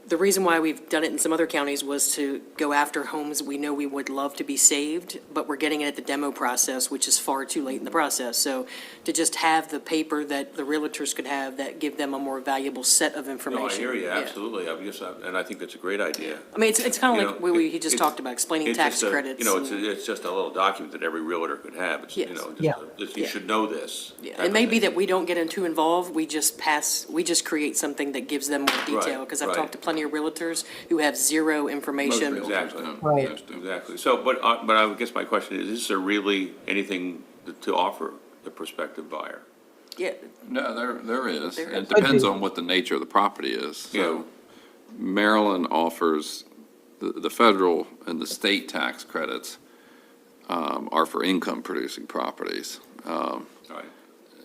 the reason why we've done it in some other counties was to go after homes we know we would love to be saved, but we're getting it at the demo process, which is far too late in the process. So to just have the paper that the realtors could have that give them a more valuable set of information. No, I hear you, Yeah. absolutely. And I think that's a great idea. I mean, it's kind You of like know, he just it's- talked about, explaining It's tax just a- credits. You know, and- it's just a little document that every realtor could have. It's, you Yes. know, Yeah. just, you Yeah. should know this. Yeah, type it may of be thing. that we don't get too involved, we just create something that gives them more detail. Right, Because I've right. talked to plenty of realtors who have zero information. Most realtors Exactly. don't. Right. Most don't. Exactly. So, but I guess my question is there really anything to offer the prospective buyer? Yeah, No, there is. There It is. depends on what the nature of the property is. Yeah. So Maryland offers, the federal and the state tax credits are for income-producing properties. Right.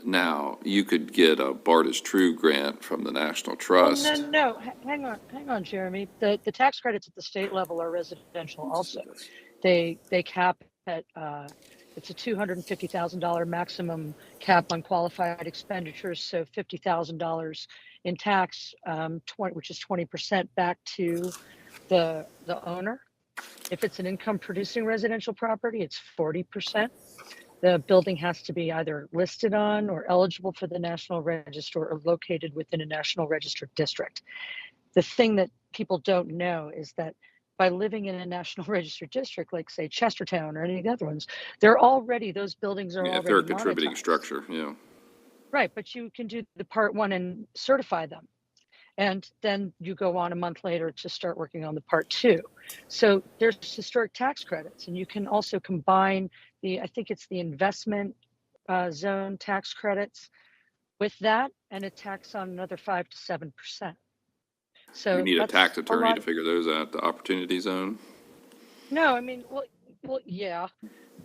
Now, you could get a Bartis True grant from the National Oh, Trust. no, hang on, Jeremy. The tax credits at the state level are residential also. They cap at, it's a $250,000 maximum cap on qualified expenditures, so $50,000 in tax, which is 20% back to the owner. If it's an income producing residential property, it's 40%. The building has to be either listed on or eligible for the National Register or located within a National Register district. The thing that people don't know is that by living in a National Register district, like say Chestertown or any of the other ones, those buildings are Yeah, already if they're a contributing monetized. structure, yeah. Right, but you can do the part one and certify them. And then you go on a month later to start working on the part two. So there's historic tax credits, and you can also combine I think it's the investment zone tax credits with that and a tax on another 5 to 7%. So You need a that's tax attorney lot- to figure those out, the opportunity zone. No, I mean, well, yeah,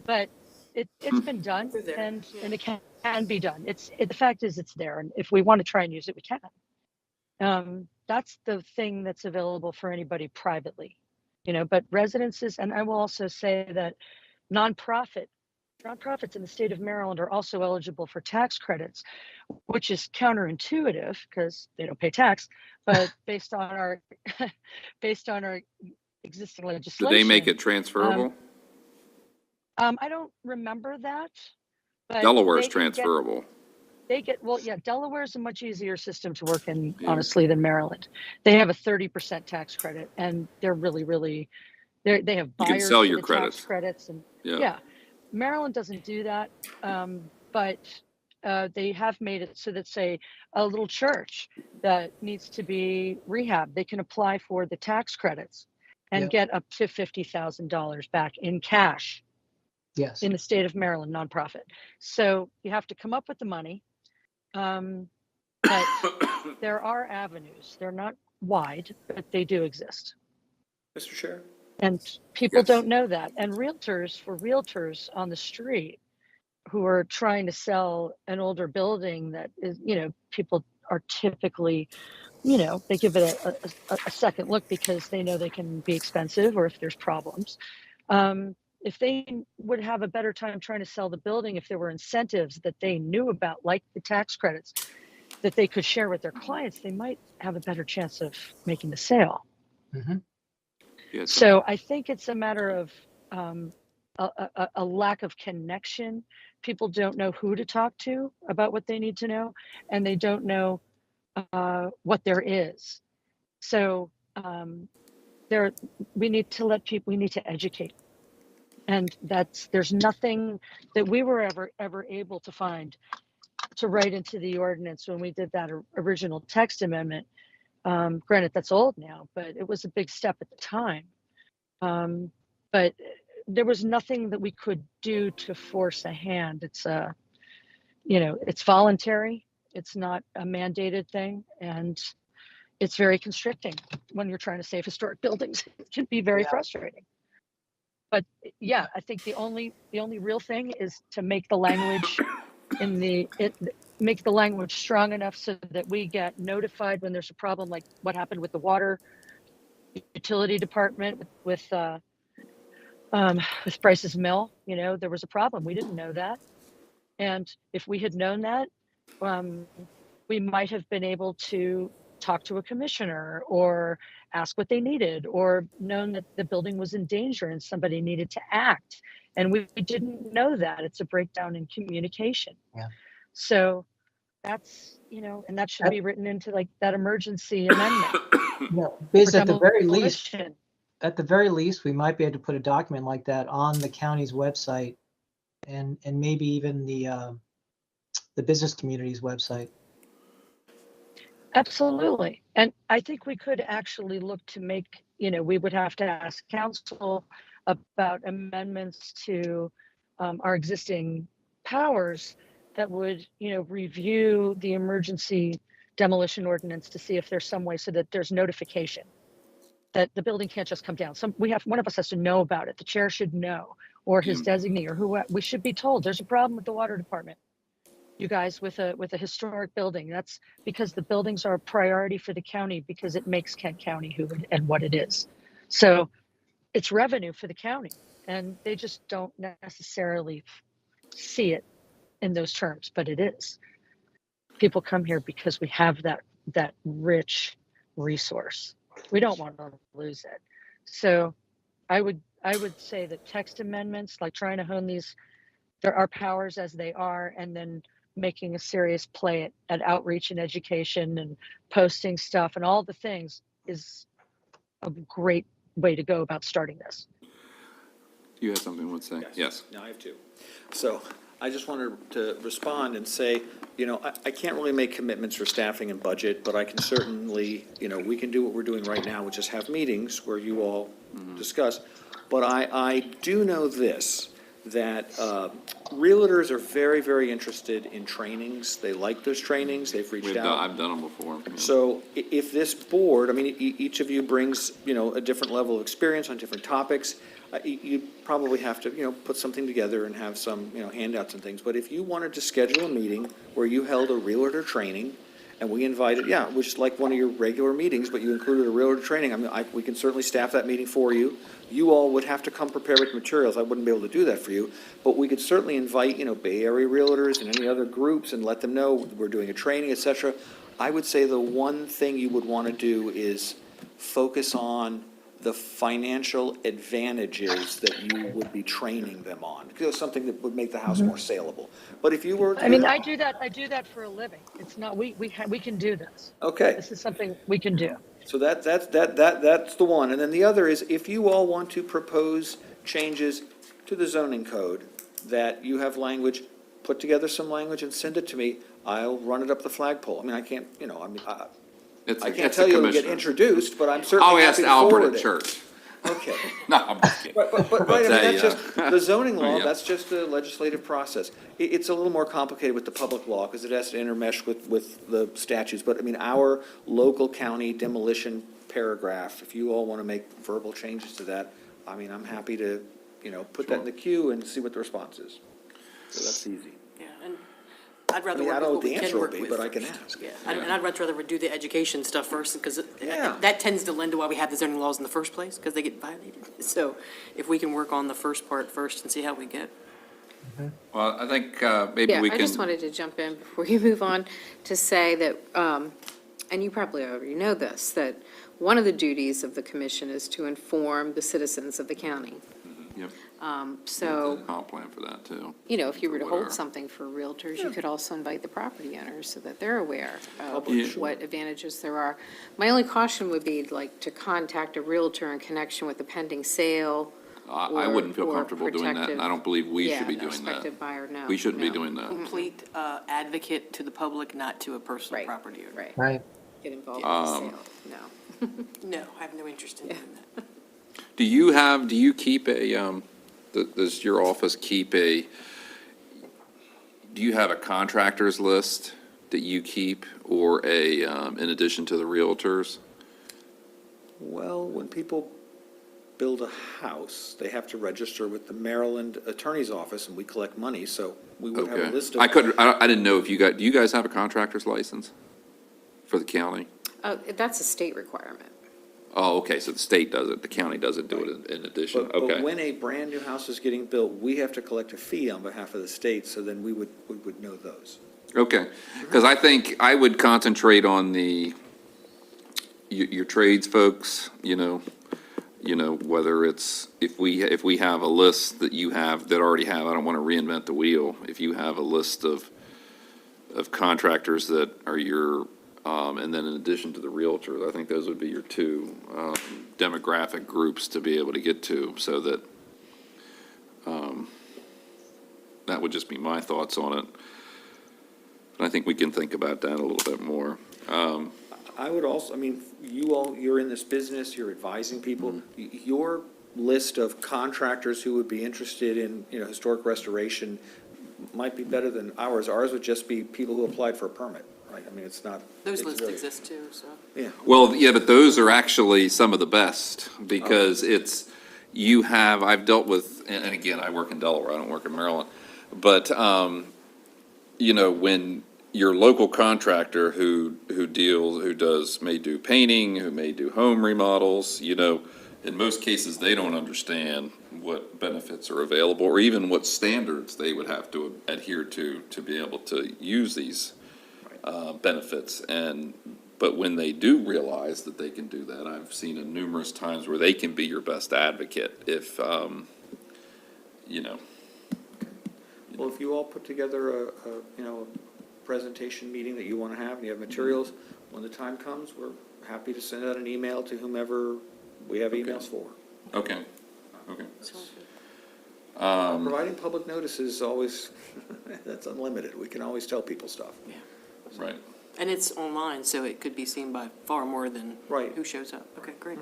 but it's been done They're there. and it can be done. The fact is it's there. And if we want to try and use it, we can. That's the thing that's available for anybody privately, but residences, and I will also say that nonprofits in the state of Maryland are also eligible for tax credits, which is counterintuitive because they don't pay tax, but based on our existing Do legislation. they make it transferable? I don't remember that. But Delaware's they can get- transferable. they get, well, yeah, Delaware's a much easier system to work in, Yeah. honestly, than Maryland. They have a 30% tax credit, and they're really, really, they have You can buyers sell for your the tax credits. credits, and Yeah. yeah, Maryland doesn't do that, but they have made it so that, say, a little church that needs to be rehabbed, they can apply for the tax credits and Yep. get up to $50,000 back in cash Yes. in the state of Maryland, nonprofit. So you have to come up with the money. But there are avenues. They're not wide, but they do exist. Mr. Chair? And people Yes. don't know that. And realtors on the street who are trying to sell an older building that is, people are typically, they give it a second look because they know they can be expensive or if there's problems. If they would have a better time trying to sell the building, if there were incentives that they knew about, like the tax credits, that they could share with their clients, they might have a better chance of making the sale. Mhm. Yeah, So I think it's a matter of a lack of connection. People don't know who to talk to about what they need to know, and they don't know what there is. So we need to educate. And there's nothing that we were ever able to find to write into the ordinance when we did that original text amendment. Granted, that's old now, but it was a big step at the time. But there was nothing that we could do to force a hand. It's it's voluntary. It's not a mandated thing, and it's very constricting when you're trying to save historic buildings. It can be very frustrating. But yeah, I think the only real thing is to make the language make the language strong enough so that we get notified when there's a problem, like what happened with the water utility department with Bryce's Mill. There was a problem. We didn't know that. And if we had known that, we might have been able to talk to a commissioner or ask what they needed, or known that the building was in danger and somebody needed to act. And we didn't know that. It's a breakdown in communication. Yeah. So that's, and that should be written into like that emergency amendment. No, Biz, for at the very least, demolition. we might be able to put a document like that on the county's website and maybe even the business community's website. Absolutely. And I think we could actually look to make, we would have to ask council about amendments to our existing powers that would, review the emergency demolition ordinance to see if there's some way so that there's notification that the building can't just come down. One of us has to know about it. The chair should know, or his designee, or who we should be told there's a problem with the water department. You guys, with a historic building, that's because the buildings are a priority for the county because it makes Kent County who and what it is. So it's revenue for the county, and they just don't necessarily see it in those terms, but it is. People come here because we have that rich resource. We don't want to lose it. So I would say that text amendments, like trying to hone there are powers as they are, and then making a serious play at outreach and education and posting stuff and all the things is a great way to go about starting this. You had something you want to say? Yes. No, I have two. So I just wanted to respond and say, I can't really make commitments for staffing and budget, but I can certainly, we can do what we're doing right now, which is have meetings where you all discuss. But I do know this, that realtors are very, very interested in trainings. They like those trainings. They've reached out. I've done them before. Yeah. So if this board, each of you brings, a different level of experience on different topics, you probably have to, put something together and have some, handouts and things. But if you wanted to schedule a meeting where you held a realtor training and we invited, which is like one of your regular meetings, but you included a realtor training, we can certainly staff that meeting for you. You all would have to come prepared with materials. I wouldn't be able to do that for you, but we could certainly invite, Bay Area realtors and any other groups and let them know we're doing a training, et cetera. I would say the one thing you would want to do is focus on the financial advantages that you would be training them on. It's something that would make the house more saleable. But if you were. I mean, I do that for a living. It's not, we can do this. Okay. This is something we can do. So that's the one. And then the other is, if you all want to propose changes to the zoning code, that you have language, put together some language and send it to me, I'll run it up the flagpole. I mean, I can't, I can't tell you it'll get introduced, but I'm certainly I'll happy ask to Albert forward at it. church. Okay. No, I'm just kidding. But right, I mean, that's But, just, the zoning law, Yeah. that's just a legislative process. It's a little more complicated with the public law, because it has to intermesh with the statutes. But, I mean, our local county demolition paragraph, if you all want to make verbal changes to that, I mean, I'm happy to, put that in the queue and see what the response is. So that's easy. Yeah, and I'd I rather mean, I work don't know with what what the we can answer will work be, with but I can first. ask. Yeah, and I'd much rather do the education stuff first, because Yeah. that tends to lend to why we have the zoning laws in the first place, because they get violated. So if we can work on the first part first and see how we get. Well, I think maybe Yeah, we I just can, wanted to jump in before you move on to say that, and you probably already know this, that one of the duties of the commission is to inform the citizens of the county. yep, So, I'll plan for that too. if you were to Whatever. hold something for realtors, you could also invite the property owners so that they're aware of Yeah. what advantages there are. My only caution would be like to contact a realtor in connection with the pending sale. I wouldn't feel or comfortable doing that, and I protective- don't believe we should be Yeah, doing that. prospective buyer, no. We shouldn't be no. doing that. Complete advocate to the public, not to a personal Right, property owner. right. Right. Get involved in the sale, no. No, I have no interest in doing that. Do you keep a, does your office keep do you have a contractors list that you keep, or in addition to the realtors? Well, when people build a house, they have to register with the Maryland Attorney's Office, and we collect money, so we would have a Okay. list of. I didn't know if do you guys have a contractor's license for the county? That's a state requirement. Oh, okay, so the state does it, the county doesn't do it in addition, But okay. when a brand-new house is getting built, we have to collect a fee on behalf of the state, so then we would know those. Okay, because I think I would concentrate on your trades folks, whether it's, if we have a list that you have, that already have, I don't want to reinvent the wheel. If you have a list of contractors that are your, and then in addition to the realtors, I think those would be your two demographic groups to be able to get to, so that, that would just be my thoughts on it. And I think we can think about that a little bit more. I would also, I mean, you're in this business, you're advising people. Your list of contractors who would be interested in, historic restoration might be better than ours. Ours would just be people who applied for a permit, right? I mean, it's not. Those it's lists very- exist too, so. Yeah. Well, yeah, but those are actually some of the best, because I've dealt with, and again, I work in Delaware, I don't work in Maryland, but, when your local contractor who may do painting, who may do home remodels, in most cases, they don't understand what benefits are available, or even what standards they would have to adhere to be able to use these benefits. But when they do realize that they can do that, I've seen it numerous times where they can be your best advocate if, Well, if you all put together a presentation meeting that you want to have, and you have materials, when the time comes, we're happy to send out an email to whomever we have emails for. okay, okay. Providing public notice is always, that's unlimited. We can always tell people stuff. Right. And it's online, so it could be seen by far more than Right. who shows up. Okay, great.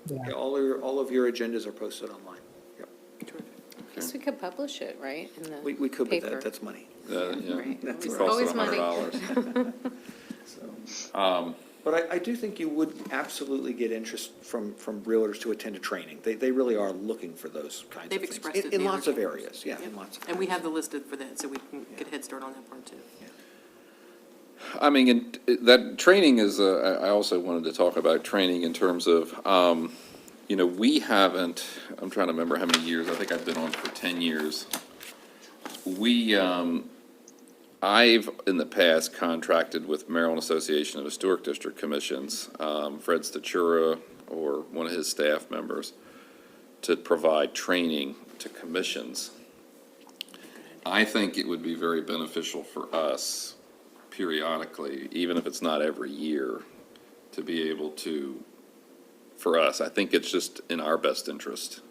Yeah, all of your agendas are posted online. Yep. Terrific. I guess we could publish it, right, in the We could, but paper. that's money. Yeah. Right. That's It's right. always money. $100. So. But I do think you would absolutely get interest from realtors to attend a training. They really are looking for those kinds of They've things. expressed it In the lots other of times. areas, yeah, in Yep. lots of. And we have the listed for that, so we can get a head start on that part too. I mean, and that training is, I also wanted to talk about training in terms of, we haven't, I'm trying to remember how many years, I think I've been on for 10 years. I've, in the past, contracted with Maryland Association of Historic District Commissions, Fred Statura, or one of his staff members to provide training to commissions. I think it would be very beneficial for us periodically, even if it's not every year, to be able to, for us, I think it's just in our best interest.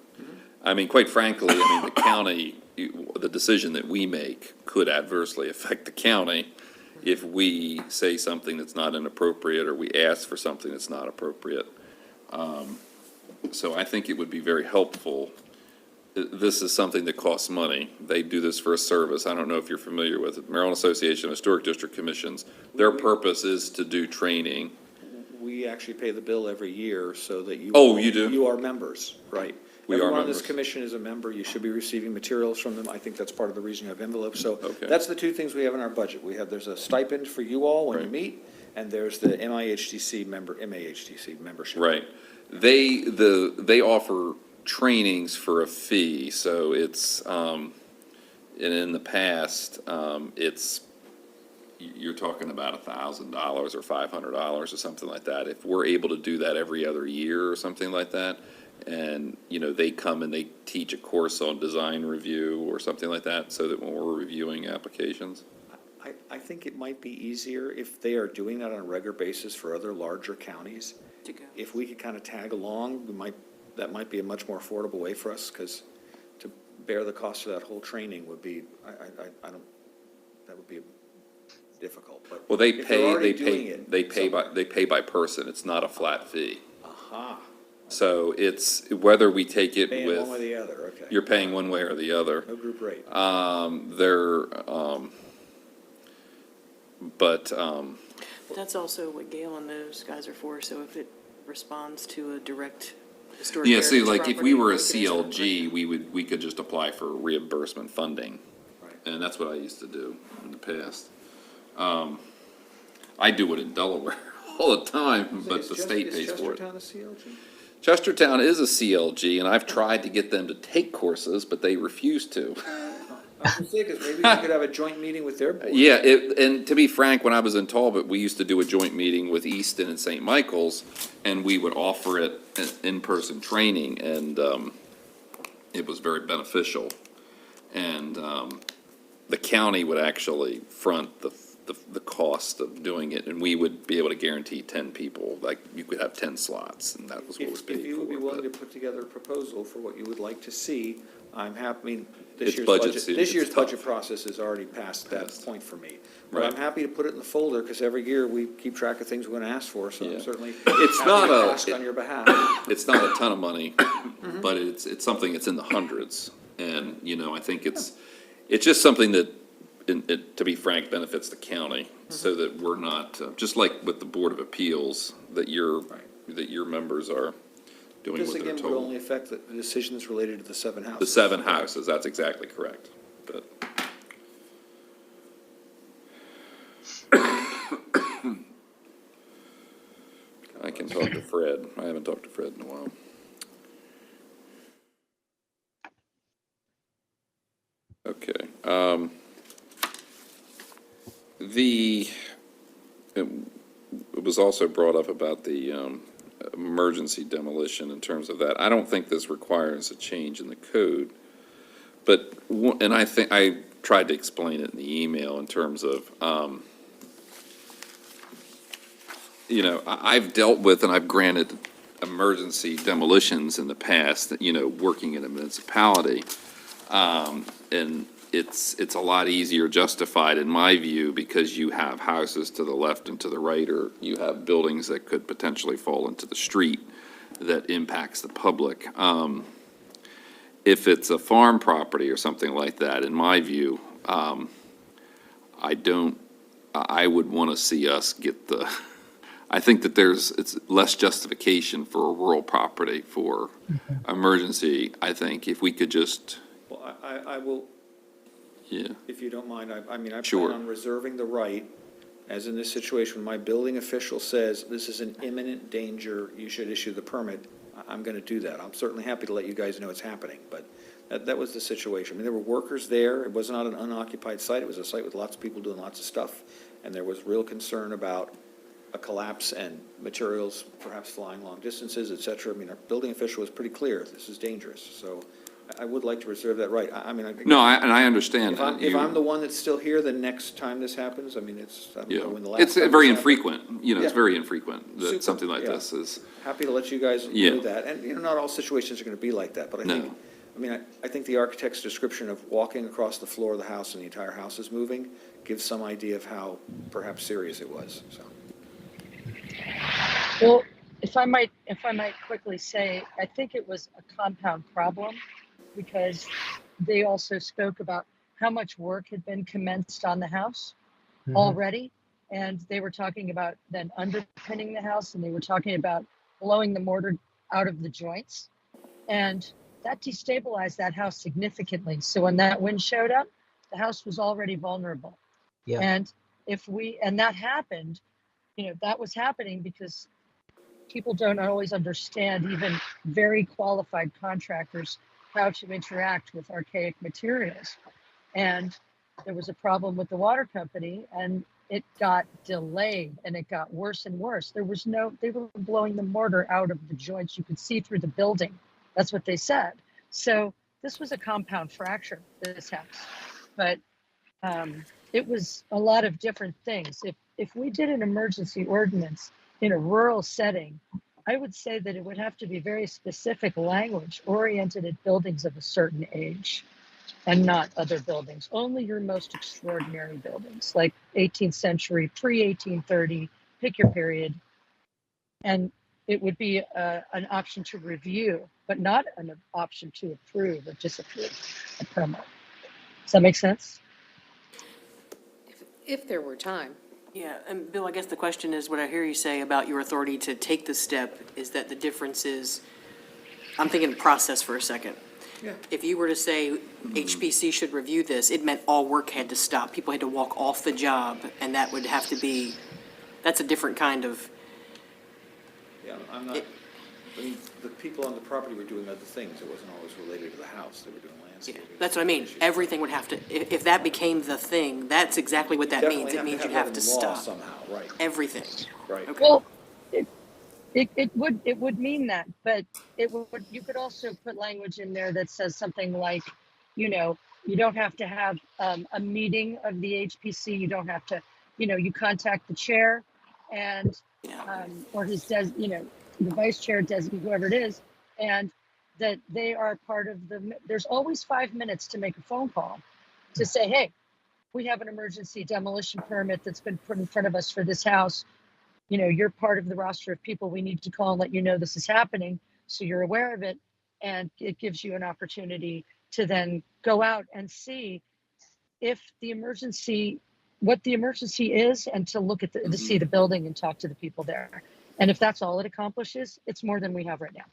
I mean, quite frankly, the county, the decision that we make could adversely affect the county if we say something that's not inappropriate or we ask for something that's not appropriate. So I think it would be very helpful. This is something that costs money. They do this for a service. I don't know if you're familiar with it. Maryland Association of Historic District Commissions, their purpose is to do training. We actually pay the bill every year so that you. Oh, you do? You are members, right. We are Everyone on this members. commission is a member. You should be receiving materials from them. I think that's part of the reason you have envelopes. So Okay. that's the two things we have in our budget. There's a stipend for you all when you Right. meet, and there's the MAHTC membership. Right. They offer trainings for a fee, so it's, and in the past, you're talking about $1,000 or $500 or something like that. If we're able to do that every other year or something like that, and, they come and they teach a course on design review or something like that, so that when we're reviewing applications. I think it might be easier if they are doing that on a regular basis for other larger counties. To go. If we could kind of tag along, that might be a much more affordable way for us, because to bear the cost of that whole training would be, that would be difficult, but. Well, they if they're already doing it, they pay by person. It's not a flat fee. Aha, So it's whether we take it paying one way or with, the other, okay. you're paying one way or the other. No group rate. But, That's also what Gail and those guys are for, so if it responds to a direct historic yeah, see, heritage like if property, we were a can instantly- CLG, we could just apply for reimbursement funding. Right. And that's what I used to do in the past. I do it in Delaware all the time, but the state pays for it. Is Chestertown a CLG? Chestertown is a CLG, and I've tried to get them to take courses, but they refuse to. I was gonna say, 'cause maybe we could have a joint meeting with their board. Yeah, and to be frank, when I was in Talbot, we used to do a joint meeting with Easton and St. Michael's, and we would offer it in-person training, and it was very beneficial. And the county would actually front the cost of doing it, and we would be able to guarantee 10 people, like, you could have 10 slots, and that was what was paid If you would be for, willing to but- put together a proposal for what you would like to see, I'm happy, It's budget season, this year's it's budget tough. process is already past that Passed. point for me. But Right. I'm happy to put it in the folder, because every year we keep track of things we're gonna ask for, so Yeah. I'm certainly It's happy not to a- ask on your behalf. It's not a ton of money, but it's something that's in the hundreds. And, I think it's just something that, to be frank, benefits the county, so that we're not, just like with the Board of Appeals, that your members are doing This what they're again would only told. affect the decisions related to the 7 houses. The 7 houses, that's exactly correct, but. I can talk to Fred. I haven't talked to Fred in a while. Okay, it was also brought up about the, emergency demolition in terms of that. I don't think this requires a change in the code, but, and I think, I tried to explain it in the email in terms of, I've dealt with and I've granted emergency demolitions in the past, working in a municipality. And it's a lot easier justified in my view, because you have houses to the left and to the right, or you have buildings that could potentially fall into the street that impacts the public. If it's a farm property or something like that, in my view, I would want to see us get I think that it's less justification for a rural property for emergency. I think if we could just, Well, I will, yeah, if you don't mind, I plan Sure. on reserving the right, as in this situation, when my building official says this is an imminent danger, you should issue the permit, I'm gonna do that. I'm certainly happy to let you guys know it's happening, but that was the situation. I mean, there were workers there, it was not an unoccupied site, it was a site with lots of people doing lots of stuff, and there was real concern about a collapse and materials perhaps flying long distances, et cetera. I mean, our building official was pretty clear, this is dangerous. So I would like to reserve that right. I mean, No, and I understand if I'm, that. if You- I'm the one that's still here, the next time this happens, I mean, I don't Yeah, know when the last it's time very this happened. infrequent, you know, it's Yeah. very infrequent Super, that something like yeah. this is, Happy to let you guys Yeah. do that. And, you know, not all situations are going to be like that, but I No. think, I mean, I think the architect's description of walking across the floor of the house and the entire house is moving gives some idea of how perhaps serious it was, so. Well, if I might quickly say, I think it was a compound problem because they also spoke about how much work had been commenced on the house already. And they were talking about then underpinning the house, and they were talking about blowing the mortar out of the joints. And that destabilized that house significantly. So when that wind showed up, the house was already vulnerable. Yeah. And and that happened, that was happening because people don't always understand, even very qualified contractors, how to interact with archaic materials. And there was a problem with the water company, and it got delayed and it got worse and worse. They were blowing the mortar out of the joints. You could see through the building. That's what they said. So this was a compound fracture, this house. But it was a lot of different things. If we did an emergency ordinance in a rural setting, I would say that it would have to be very specific language oriented at buildings of a certain age and not other buildings. Only your most extraordinary buildings, like 18th century, pre-1830, pick your period. And it would be an option to review, but not an option to approve or disapprove a permit. Does that make sense? If there were time. Yeah, and Bill, I guess the question is, what I hear you say about your authority to take the step is that the difference is, I'm thinking process for a second. Yeah. If you were to say HPC should review this, it meant all work had to stop. People had to walk off the job, and that would have to be, that's a different kind of, Yeah, I'm not, I mean, the people on the property were doing other things. It wasn't always related to the house. They were doing yeah, landscaping. that's what I mean. issues. Everything would have to, if that became the thing, that's exactly what that means. It Definitely means you'd that have to in law stop somehow, right, everything. right. Okay. Well, it would mean that, but you could also put language in there that says something like, you don't have to have a meeting of the HPC. You don't have to, you contact the chair and Yeah. or the vice chair, whoever it is, and that they are part of there's always 5 minutes to make a phone call to say, hey, we have an emergency demolition permit that's been put in front of us for this house. You're part of the roster of people we need to call and let you know this is happening, so you're aware of it. And it gives you an opportunity to then go out and see if what the emergency is, and to look at to see the building and talk to the people there. And if that's all it accomplishes, it's more than we have right now.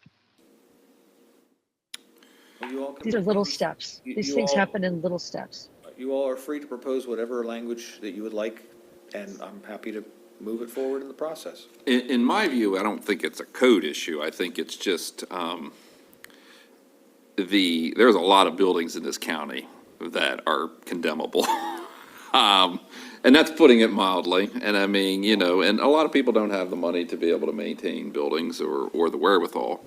Well, you all can These are little propose- steps. you- These you things all- happen in little steps. You all are free to propose whatever language that you would like, and I'm happy to move it forward in the process. in my view, I don't think it's a code issue. I think it's just, there's a lot of buildings in this county that are condemnable. And that's putting it mildly. And I mean, and a lot of people don't have the money to be able to maintain buildings or the wherewithal.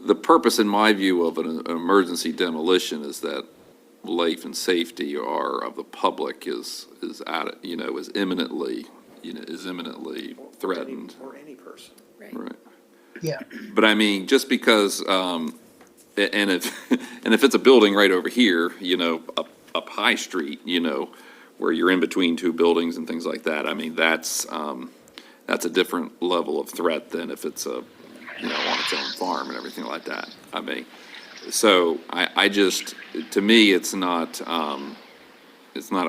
The purpose, in my view, of an emergency demolition is that life and safety of the public is imminently threatened. Or any person. Right. Yeah. But I mean, just because, and if it's a building right over here, up High Street, where you're in between two buildings and things like that, I mean, that's a different level of threat than if it's on its own farm and everything like that. I mean, so I just, to me, it's not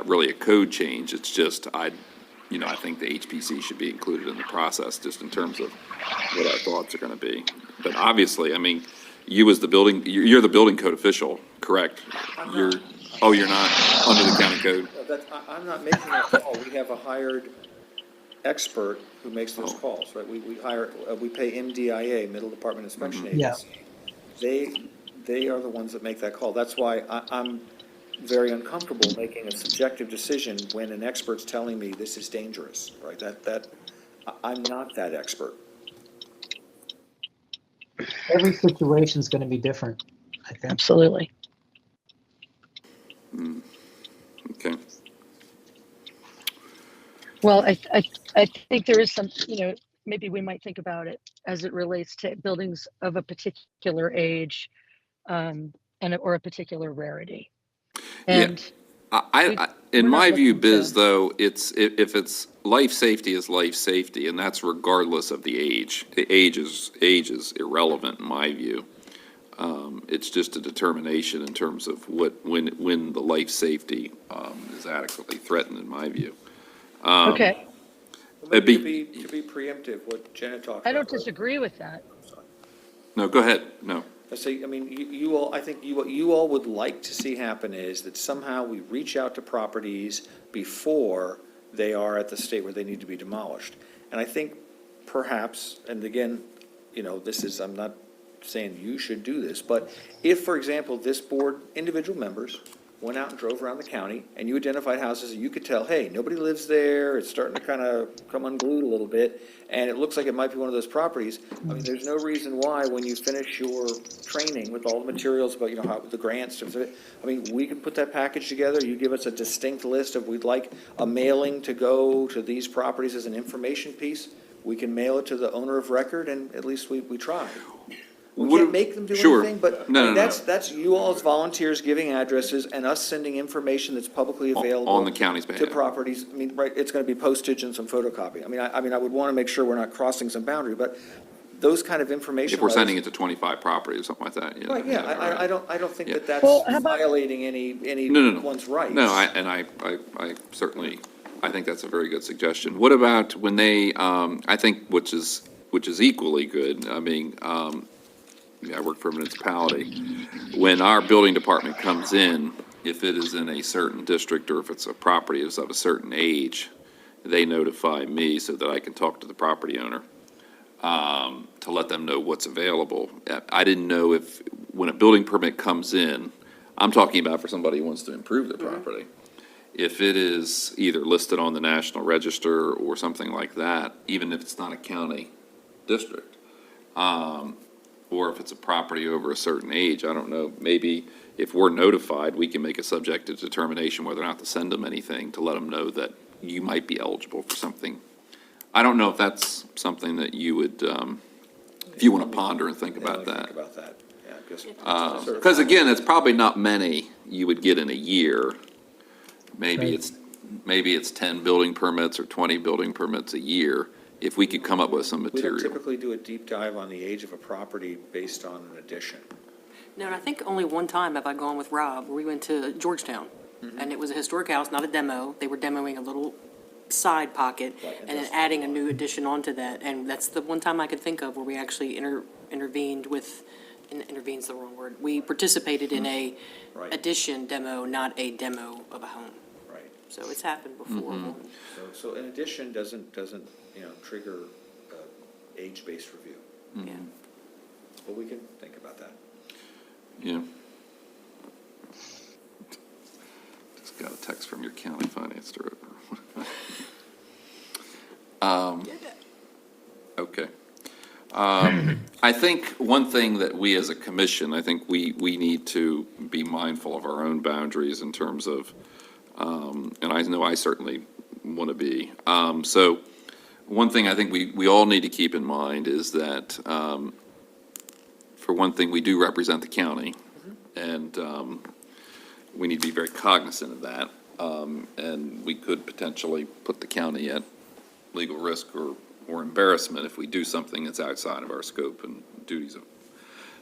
really a code change. It's just, I think the HPC should be included in the process, just in terms of what our thoughts are gonna be. But obviously, I mean, you're the building code official, correct? You're not under the county code? I'm not making that call. We have a hired expert who makes those calls, right? We pay MDIA, Middle Department Inspection Yeah. Agency. They are the ones that make that call. That's why I'm very uncomfortable making a subjective decision when an expert's telling me this is dangerous, right? I'm not that expert. Every situation's going to be different, I think. Absolutely. Okay. Well, I think there is some, maybe we might think about it as it relates to buildings of a particular age, or a particular rarity. Yeah. And In we're not my view, looking Biz, to- though, if it's life safety is life safety, and that's regardless of the age. The age is irrelevant in my view. It's just a determination in terms of when the life safety, is adequately threatened, in my view. Okay, Well, It'd maybe to be preemptive, what Jenna talked about. I don't right? disagree with that. No, go ahead, no. I say, I mean, you all, I think what you all would like to see happen is that somehow we reach out to properties before they are at the state where they need to be demolished. And I think perhaps, and again, this is, I'm not saying you should do this, but if, for example, this board, individual members, went out and drove around the county, and you identified houses that you could tell, hey, nobody lives there, it's starting to kind of come unglued a little bit, and it looks like it might be one of those properties. I mean, there's no reason why, when you finish your training with all the materials about, how the grants, I mean, we can put that package together, you give us a distinct list of, we'd like a mailing to go to these properties as an information piece, we can mail it to the owner of record, and at least we tried. We What- can't make them do sure. anything, but No, no, no. that's you all as volunteers giving addresses and us sending information that's publicly available. On the county's To behalf. properties, I mean, right, it's gonna be postage and some photocopy. I mean, I would wanna make sure we're not crossing some boundary, but those kind of information. If we're sending letters- it to 25 properties or something like that, yeah. Right, yeah, right. I don't think Yeah. that that's Well, how about- violating any No. one's rights. No, I certainly, I think that's a very good suggestion. What about when they, I think which is equally good, I mean, I work for a municipality. When our building department comes in, if it is in a certain district or if it's a property is of a certain age, they notify me so that I can talk to the property owner, to let them know what's available. I didn't know if, when a building permit comes in, I'm talking about for somebody who wants to improve their property. If it is either listed on the National Register or something like that, even if it's not a county district, or if it's a property over a certain age, I don't know, maybe if we're notified, we can make a subjective determination whether or not to send them anything to let them know that you might be eligible for something. I don't know if that's something that you would, if you want to ponder and think Yeah, about let me that. think about that, yeah, Because again, it's probably not many you would get in a year. Maybe Right. it's 10 building permits or 20 building permits a year, if we could come up with some We don't material. typically do a deep dive on the age of a property based on an addition. No, and I think only one time have I gone with Rob, where we went to Georgetown. And it was a historic house, not a demo. They were demoing a little side pocket Right, and then adding a new addition onto that. And that's the one time I could think of where we actually intervened with, intervene's the wrong word. We participated in a Right. addition demo, not a demo of a home. Right. So it's happened before. So an addition doesn't, trigger, age-based review, Yeah. but we can think about that. Yeah. Just got a text from your county finance director. Okay. I think one thing that we as a commission, I think we need to be mindful of our own boundaries in terms of, and I know I certainly want to be. So one thing I think we all need to keep in mind is that, for one thing, we do represent the county, and we need to be very cognizant of that. And we could potentially put the county at legal risk or embarrassment if we do something that's outside of our scope and duties.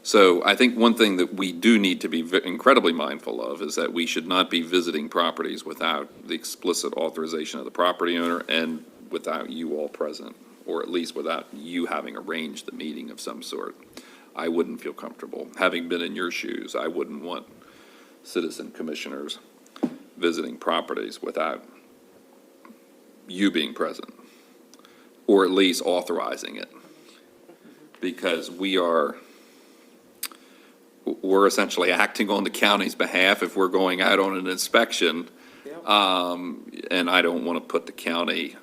So I think one thing that we do need to be incredibly mindful of is that we should not be visiting properties without the explicit authorization of the property owner and without you all present, or at least without you having arranged the meeting of some sort. I wouldn't feel comfortable. Having been in your shoes, I wouldn't want citizen commissioners visiting properties without you being present, or at least authorizing it. Because we're essentially acting on the county's behalf if we're going out on an inspection. And I don't want to put the county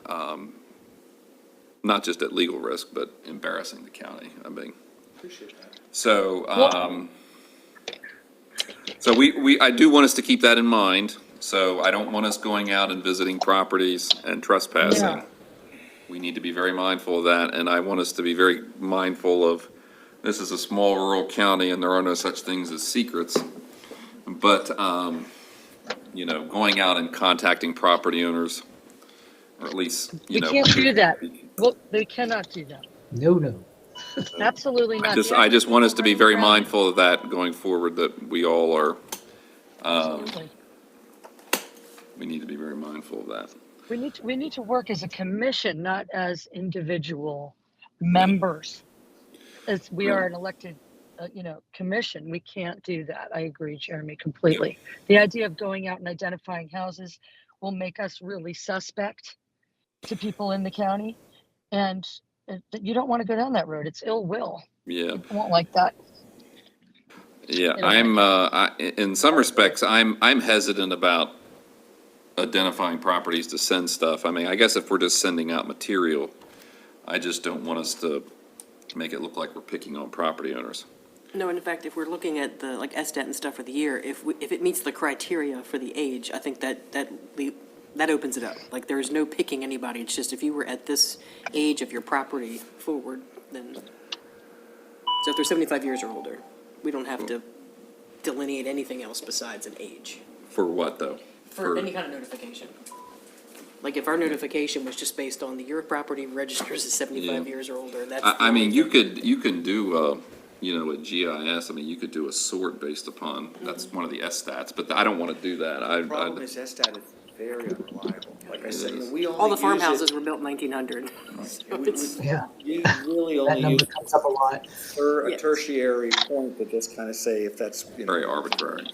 not just at legal risk, but embarrassing the county. I mean, Appreciate that. so, I do want us to keep that in mind. So I don't want us going out and visiting properties and trespassing. Yeah. We need to be very mindful of that, and I want us to be very mindful of, this is a small rural county and there are no such things as secrets. But, you know, going out and contacting property owners, or at least, you They know. can't do that. Well, they cannot do that. No. Absolutely not. I just want us to be very Running around. mindful of that going forward, that we all are, Absolutely. we need to be very mindful of that. We need to work as a commission, not as individual members. As we are an elected, commission, we can't do that. I agree, Jeremy, completely. The idea of going out and identifying houses will make us really suspect to people in the county, and you don't want to go down that road. It's ill will. Yeah. People won't like that. Yeah, Anyway. in some respects, I'm hesitant about identifying properties to send stuff. I mean, I guess if we're just sending out material, I just don't want us to make it look like we're picking on property owners. No, and in fact, if we're looking at the, like, SDAT and stuff for the year, if it meets the criteria for the age, I think that opens it up. Like, there is no picking anybody. It's just if you were at this age of your property forward, then, so if they're 75 years or older, we don't have to delineate anything else besides an age For what, though? for any kind of notification. Like, if our notification was just based on your property registers as 75 Yeah. years or older, that's. I mean, you can do, a GIS, I mean, you could do a sort based upon, that's one of the SStats, but I don't want to do that. The problem is SStat is very unreliable. Like I said, we only All the use farmhouses it- were built in 1900. So we- it's, Yeah, We really that only number use comes up a lot. for a Yes. tertiary point to just kind of say if that's, Very arbitrary.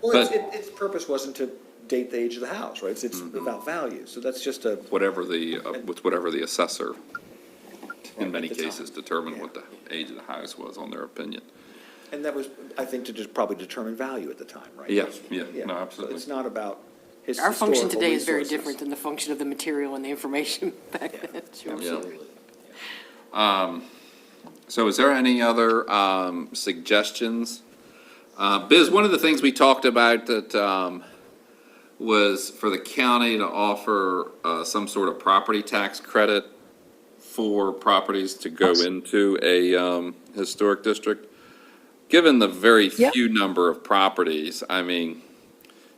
Well, But- its purpose wasn't to date the age of the house, right? It's about value. So that's just a, Whatever the assessor, in many At the time. cases, determined what the age of the house was on their opinion. and that was, I think, to just probably determine value at the time, right? Yeah, no, So absolutely. it's not about his our function historical today is very resources. different than the function of the material and the information back then. Sure. Absolutely. So is there any other suggestions? Biz, one of the things we talked about that was for the county to offer some sort of property tax credit for properties to go into a historic district. Given the very Yep. few number of properties, I mean,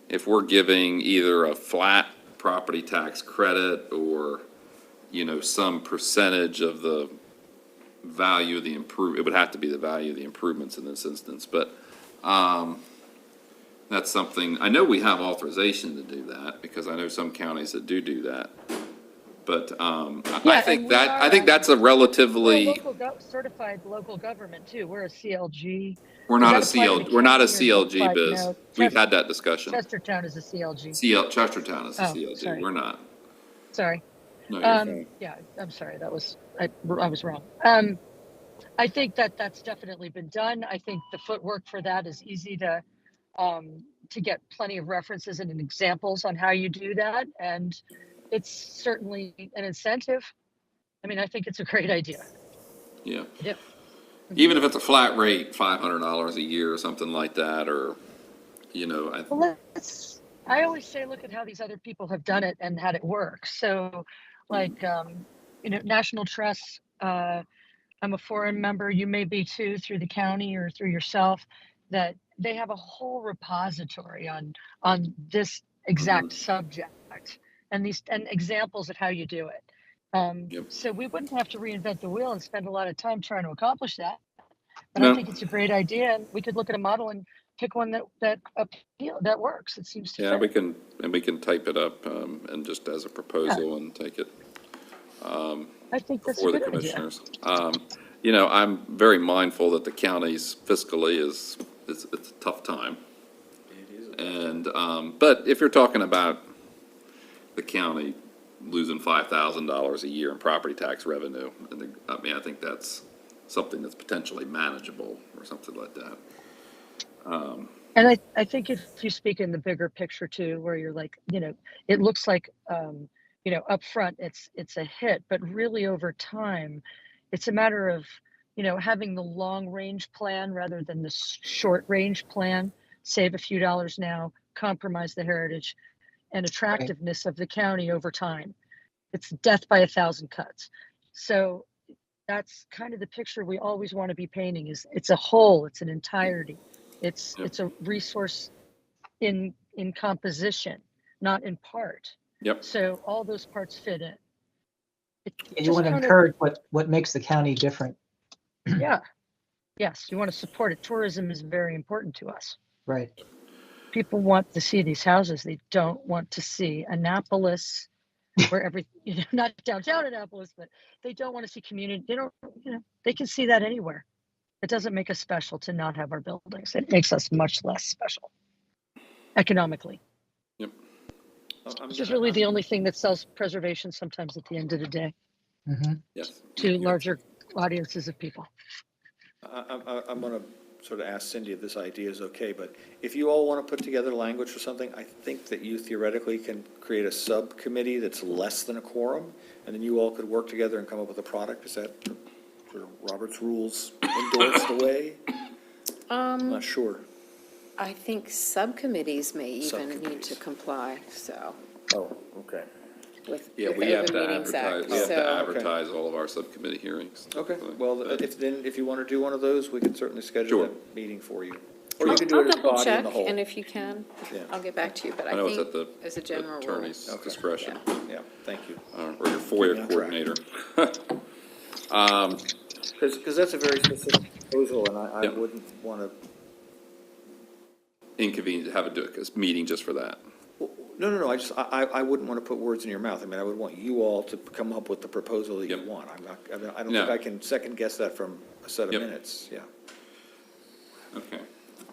if we're giving either a flat property tax credit or, some percentage of the value of the it would have to be the value of the improvements in this instance, but, that's something, I know we have authorization to do that, because I know some counties that do that. But, I Yeah, think and we that, are, I think that's a We're a relatively, certified local government too. We're a CLG. we're not a Is that apply to CLG, the we're not a county or does it CLG, apply- Biz. no, We've had that discussion. Chestertown is a CLG. Chestertown is a Oh, CLG, sorry. we're not. Sorry. No, you're fine. Yeah, I'm sorry. I was wrong. I think that's definitely been done. I think the footwork for that is easy to get plenty of references and examples on how you do that. And it's certainly an incentive. I mean, I think it's a great idea. Yeah. Yep. Even if it's a flat rate, $500 a year or something like that, or, Well, I always say, look at how these other people have done it and had it work. So, like, National Trust, I'm a foreign member, you may be too, through the county or through yourself, that they have a whole repository on this exact subject and examples of how you do it. Yep. So we wouldn't have to reinvent the wheel and spend a lot of time trying to accomplish that. But No. I think it's a great idea, and we could look at a model and pick one that works. It seems to yeah, fit. we can type it up, and just as a proposal and take it I think that's a before the good idea. commissioners. I'm very mindful that the county's fiscally it's a tough time. And, but if you're talking about the county losing $5,000 a year in property tax revenue, I think that's something that's potentially manageable or something like that. And I think if you speak in the bigger picture too, where you're like, it looks like you know, up front, it's a hit, but really over time, it's a matter of, you know, having the long range plan rather than the short range plan, save a few dollars now, compromise the heritage and attractiveness of the county over time. It's death by 1,000 cuts. So that's kind of the picture we always want to be painting. Is it's a whole, it's an entirety. It's a resource in composition, not in part. Yep. So all those parts fit in. You want to encourage what makes the county different, Yeah. Yes, you want to support it. Tourism is very important to us. right? People want to see these houses. They don't want to see Annapolis, where you know, not downtown Annapolis, but they don't want to see community. They don't, you know, they can see that anywhere. It doesn't make us special to not have our buildings. It makes us much less special economically. Yep. Which is really the only thing that sells preservation sometimes at the end of the day Mhm. Yes. to larger audiences of people. I'm going to sort of ask Cindy if this idea is okay, but if you all want to put together language for something, I think that you theoretically can create a subcommittee that's less than a quorum, and then you all could work together and come up with a product. Is that sort of Robert's rules endorsed away? I'm not sure. I think subcommittees may even need to Subcommittees. comply, so, Oh, okay. with Yeah, with we have Open to Meetings advertise, Act, we have to so. advertise all of our subcommittee hearings. Okay, well, if you want to do one of those, we can certainly schedule Sure. a meeting for you. Or you can do I'll it as double body in check, the whole. and if you can, Yeah. I'll get back to you, but I I know it's at think the as a general rule. attorney's Okay. discretion, Yeah, thank you. or your FOIA on track. coordinator. Because that's a very specific proposal, and I Yeah. wouldn't want to. Inconvenient to have a meeting just for that. No, I wouldn't want to put words in your mouth. I mean, I would want you all to come up with the proposal that you Yep. want. I don't No. think I can second guess that from a set of Yep. minutes, yeah. Okay.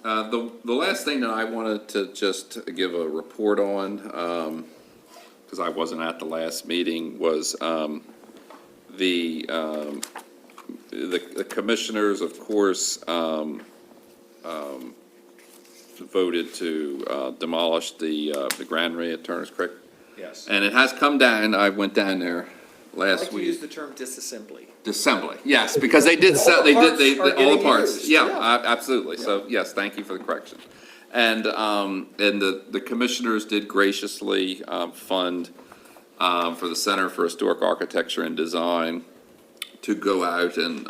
The last thing that I wanted to just give a report on, because I wasn't at the last meeting, was the commissioners, of course, voted to demolish the granary at Turner's Creek. Yes. And it has come down, I went down there I last like to week. use the term disassembly. Assembly, yes, because they did, All the parts are all the getting parts, used, yeah, yeah. absolutely, so, yes, thank you for the correction. And the commissioners did graciously, fund, for the Center for Historic Architecture and Design to go out and,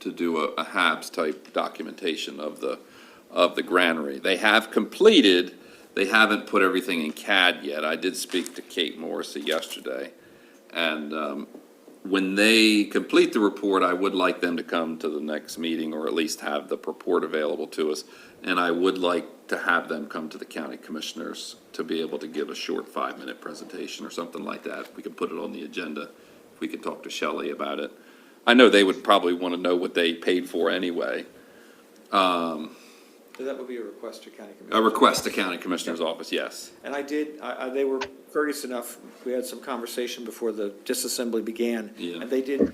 to do a HABs-type documentation of the granary. They have completed, they haven't put everything in CAD yet. I did speak to Kate Morrissey yesterday, and, when they complete the report, I would like them to come to the next meeting, or at least have the report available to us. And I would like to have them come to the county commissioners to be able to give a short 5-minute presentation or something like that. We could put it on the agenda. We could talk to Shelley about it. I know they would probably want to know what they paid for anyway. So that would be a request to county commissioners. A request to county commissioner's office, yes. And I did, they were courteous enough, we had some conversation before the disassembly began. Yeah. And they did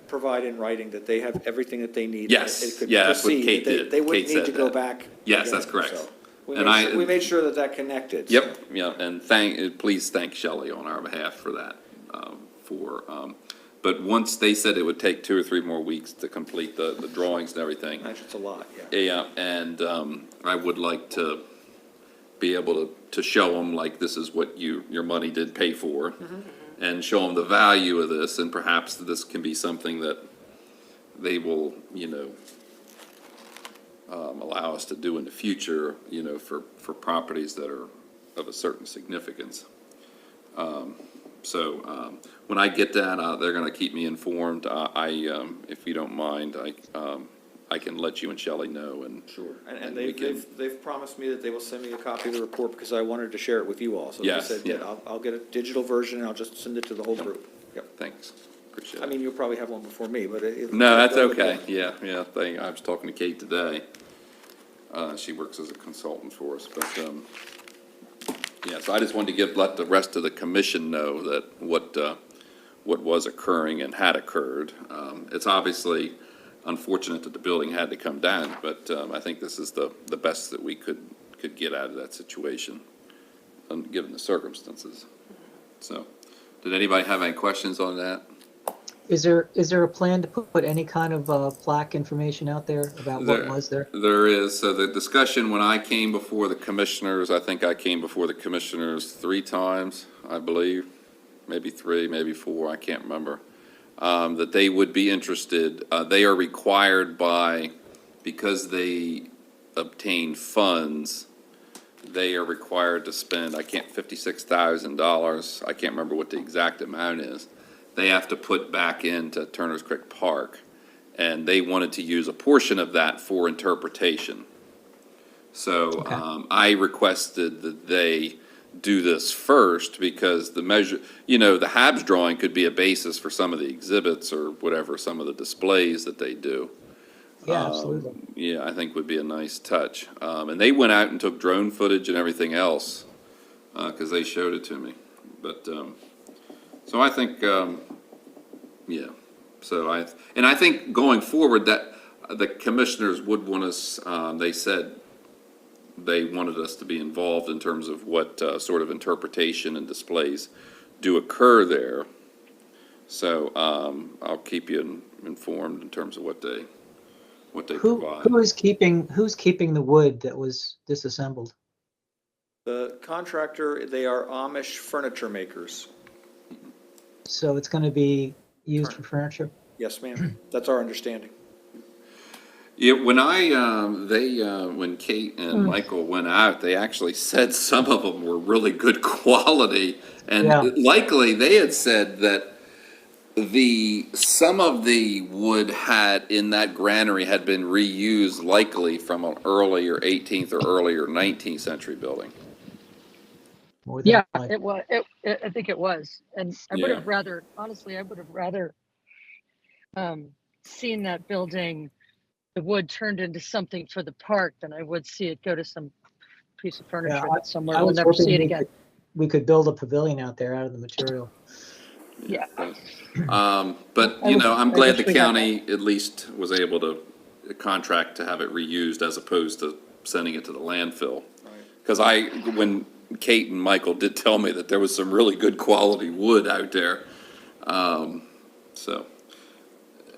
provide in writing that they have everything that they need. Yes, It could yeah, that's what proceed, Kate that they- did. They wouldn't Kate need to said go that. back. Yes, again, that's correct. so And we made sure that that connected. so. Yep, yeah, and please thank Shelley on our behalf for that, but once they said it would take 2 or 3 more weeks to complete the drawings and everything. Actually, it's a lot, yeah. Yeah, and, I would like to be able to show them, like, this is what your money did pay for. And show them the value of this, and perhaps this can be something that they will, allow us to do in the future, for properties that are of a certain significance. So, when I get that, they're gonna keep me informed. If you don't mind, I can let you and Shelley know, and. Sure, and And we can- they've promised me that they will send me a copy of the report because I wanted to share it with you all. So they Yes, said, yeah. yeah, I'll get a digital version and I'll just send it to the whole group. Yep. Thanks, appreciate I it. mean, you'll probably have one before me, but it. No, that's okay, yeah, I was talking to Kate today. She works as a consultant for us, but, yeah, so I just wanted to let the rest of the commission know that what was occurring and had occurred. It's obviously unfortunate that the building had to come down, but, I think this is the best that we could get out of that situation, given the circumstances. So, Did anybody have any questions on that? Is there a plan to put any kind of plaque information out there about what was there? There is. So the discussion, when I came before the commissioners, I think I came before the commissioners 3 times, I believe, maybe 3, maybe 4, I can't remember, that they would be interested. They are required because they obtain funds, they are required to spend, $56,000. I can't remember what the exact amount is. They have to put back into Turner's Creek Park, and they wanted to use a portion of that for interpretation. So I requested that they do this first, because the measure, the HABs drawing could be a basis for some of the exhibits or whatever, some of the displays that they do. Yeah, absolutely. Yeah, I think would be a nice touch. And they went out and took drone footage and everything else, because they showed it to me. But, so I think, yeah, so I think going forward that the commissioners would want us, they said they wanted us to be involved in terms of what sort of interpretation and displays do occur there. So I'll keep you informed in terms of what they provide. Who's keeping the wood that was disassembled? The contractor, they are Amish furniture makers. So it's going to be used for furniture? Yes, ma'am. That's our understanding. Yeah, when when Kate and Michael went out, they actually said some of them were really good quality. And Yeah. likely they had said that some of the wood in that granary had been reused, likely from an earlier 18th or earlier 19th century building. More than Yeah, likely. it was, I think it was. And I would Yeah. have rather, honestly, I would have rather seen that building, the wood turned into something for the park than I would see it go to some piece of furniture Yeah, that's somewhere I we'll was never see hoping it again. we could build a pavilion out there out of the material. Yeah. But, I I'm wish glad the we had county at least was able to contract to have it reused as opposed to sending it to the landfill. Because when Kate and Michael did tell me that there was some really good quality wood out there. So,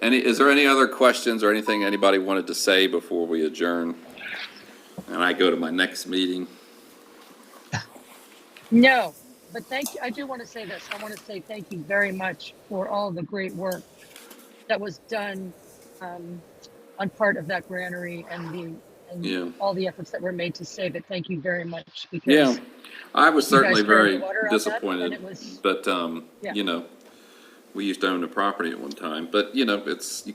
is there any other questions or anything anybody wanted to say before we adjourn? And I go to my next meeting. No, but thank you. I do want to say this. I want to say thank you very much for all the great work that was done on part of that granary and Yeah. all the efforts that were made to save it. Thank you very much. Because Yeah, I was you guys certainly carried very the water on that, and disappointed, it was- but, Yeah. we used to own the property at one time, but, you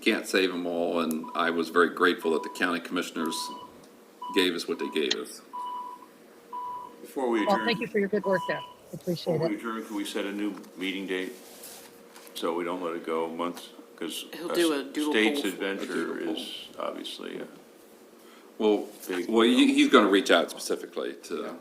can't save them all, and I was very grateful that the county commissioners gave us what they gave us. Before we Well, adjourn, thank you for your good work there. Appreciate before we it. adjourn, can we set a new meeting date? So we don't let it go months, because He'll do a doodle State's poll. Adventure is obviously, Well, Big he's gonna reach out specifically to,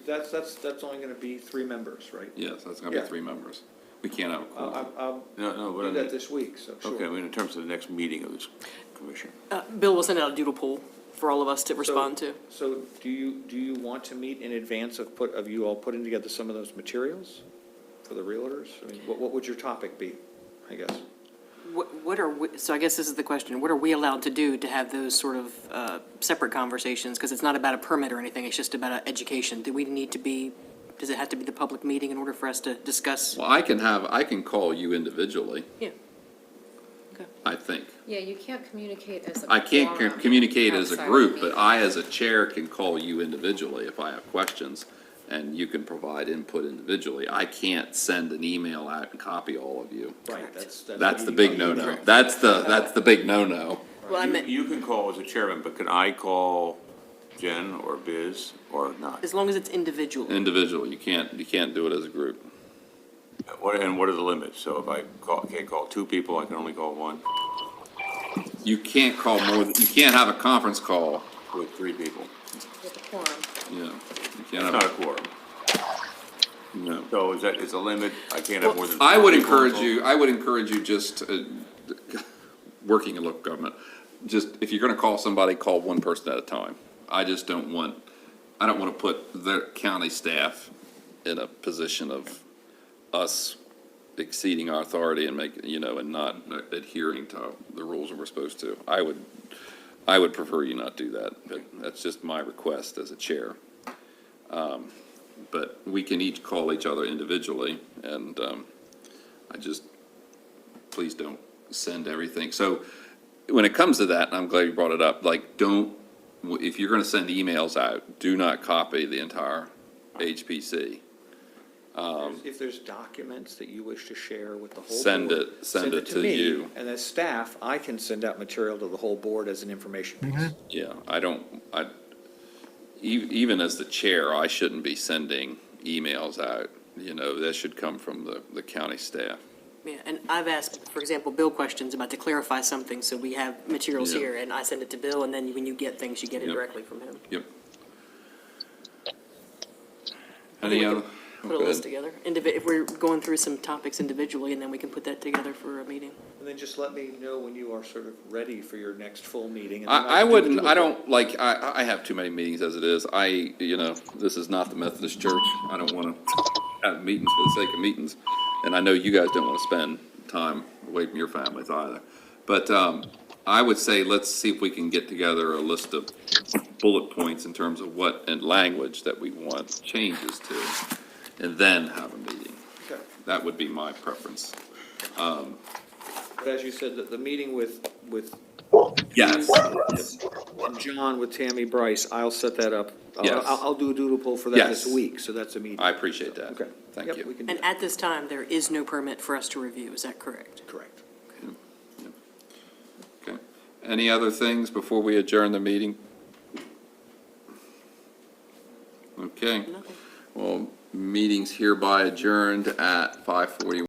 That's only gonna be 3 members, right? yes, that's gonna be Yeah. 3 members. We can't have a quorum. I'll no, but I do that mean, this week, so sure. okay, I mean, in terms of the next meeting of this commission. Bill will send out a doodle poll for all of us to respond to. So do you want to meet in advance of you all putting together some of those materials for the realtors? I mean, what would your topic be, I guess? So I guess this is the question, what are we allowed to do to have those sort of separate conversations? Because it's not about a permit or anything, it's just about education. Does it have to be the public meeting in order for us to discuss? Well, I can call you individually, Yeah. Okay. I think. Yeah, you can't communicate as a I can't quorum communicate as a outside of group, the but meeting. I, as a chair, can call you individually if I have questions, and you can provide input individually. I can't send an email out and copy all of you. Right, That's the big no-no. That's the big no-no. Well, I meant, You can call as a chairman, but can I call Jen or Biz or not? as long as it's individual. Individual, you can't do it as a group. And what are the limits? So if I can't call 2 people, I can only call 1 You can't you can't have a conference call, with 3 people. With a quorum. you know. You can't It's not a have, quorum. no. So is a limit, I can't have more than. I 2 would people encourage you just, working in local government, just, if you're gonna call somebody, call one person at a time. I don't want to put the county staff in a position of us exceeding our authority and and not adhering to the rules that we're supposed to. I would prefer you not do that, but that's just my request as a chair. But we can each call each other individually, and please don't send everything. So when it comes to that, and I'm glad you brought it up, like, if you're gonna send emails out, do not copy the entire HPC. If there's documents that you wish to share with the whole Send board, it to me, you. And as staff, I can send out material to the whole board as an information piece. Yeah, even as the chair, I shouldn't be sending emails out, that should come from the county staff. Yeah, and I've asked, for example, Bill questions about to clarify something, so we have materials Yeah. here, and I send it to Bill, and then when you get things, you get it Yep. directly from him. Yep. We Any can other? Put a Go list ahead. together, if we're going through some topics individually, and then we can put that together for a meeting. And then just let me know when you are sort of ready for your next full meeting. and then I can do wouldn't, the I don't, like, I have too many meetings as it is. This is not the Methodist Church. I don't want to have meetings for the sake of meetings. And I know you guys don't want to spend time away from your families either. But I would say, let's see if we can get together a list of bullet points in terms of what, and language that we want changes to, and then have a meeting. Okay. That would be my preference. But as you said, the meeting with Yes. and John with Tammy Bryce, I'll set that up. Yes. I'll do a doodle poll for that Yes. this week, so that's a meeting. I appreciate that. Okay. Thank Yep, you. we can do And that. at this time, there is no permit for us to review, is that correct? Correct. Okay. Any other things before we adjourn the meeting? Okay. Nothing. Well, meeting's hereby adjourned at 5:41.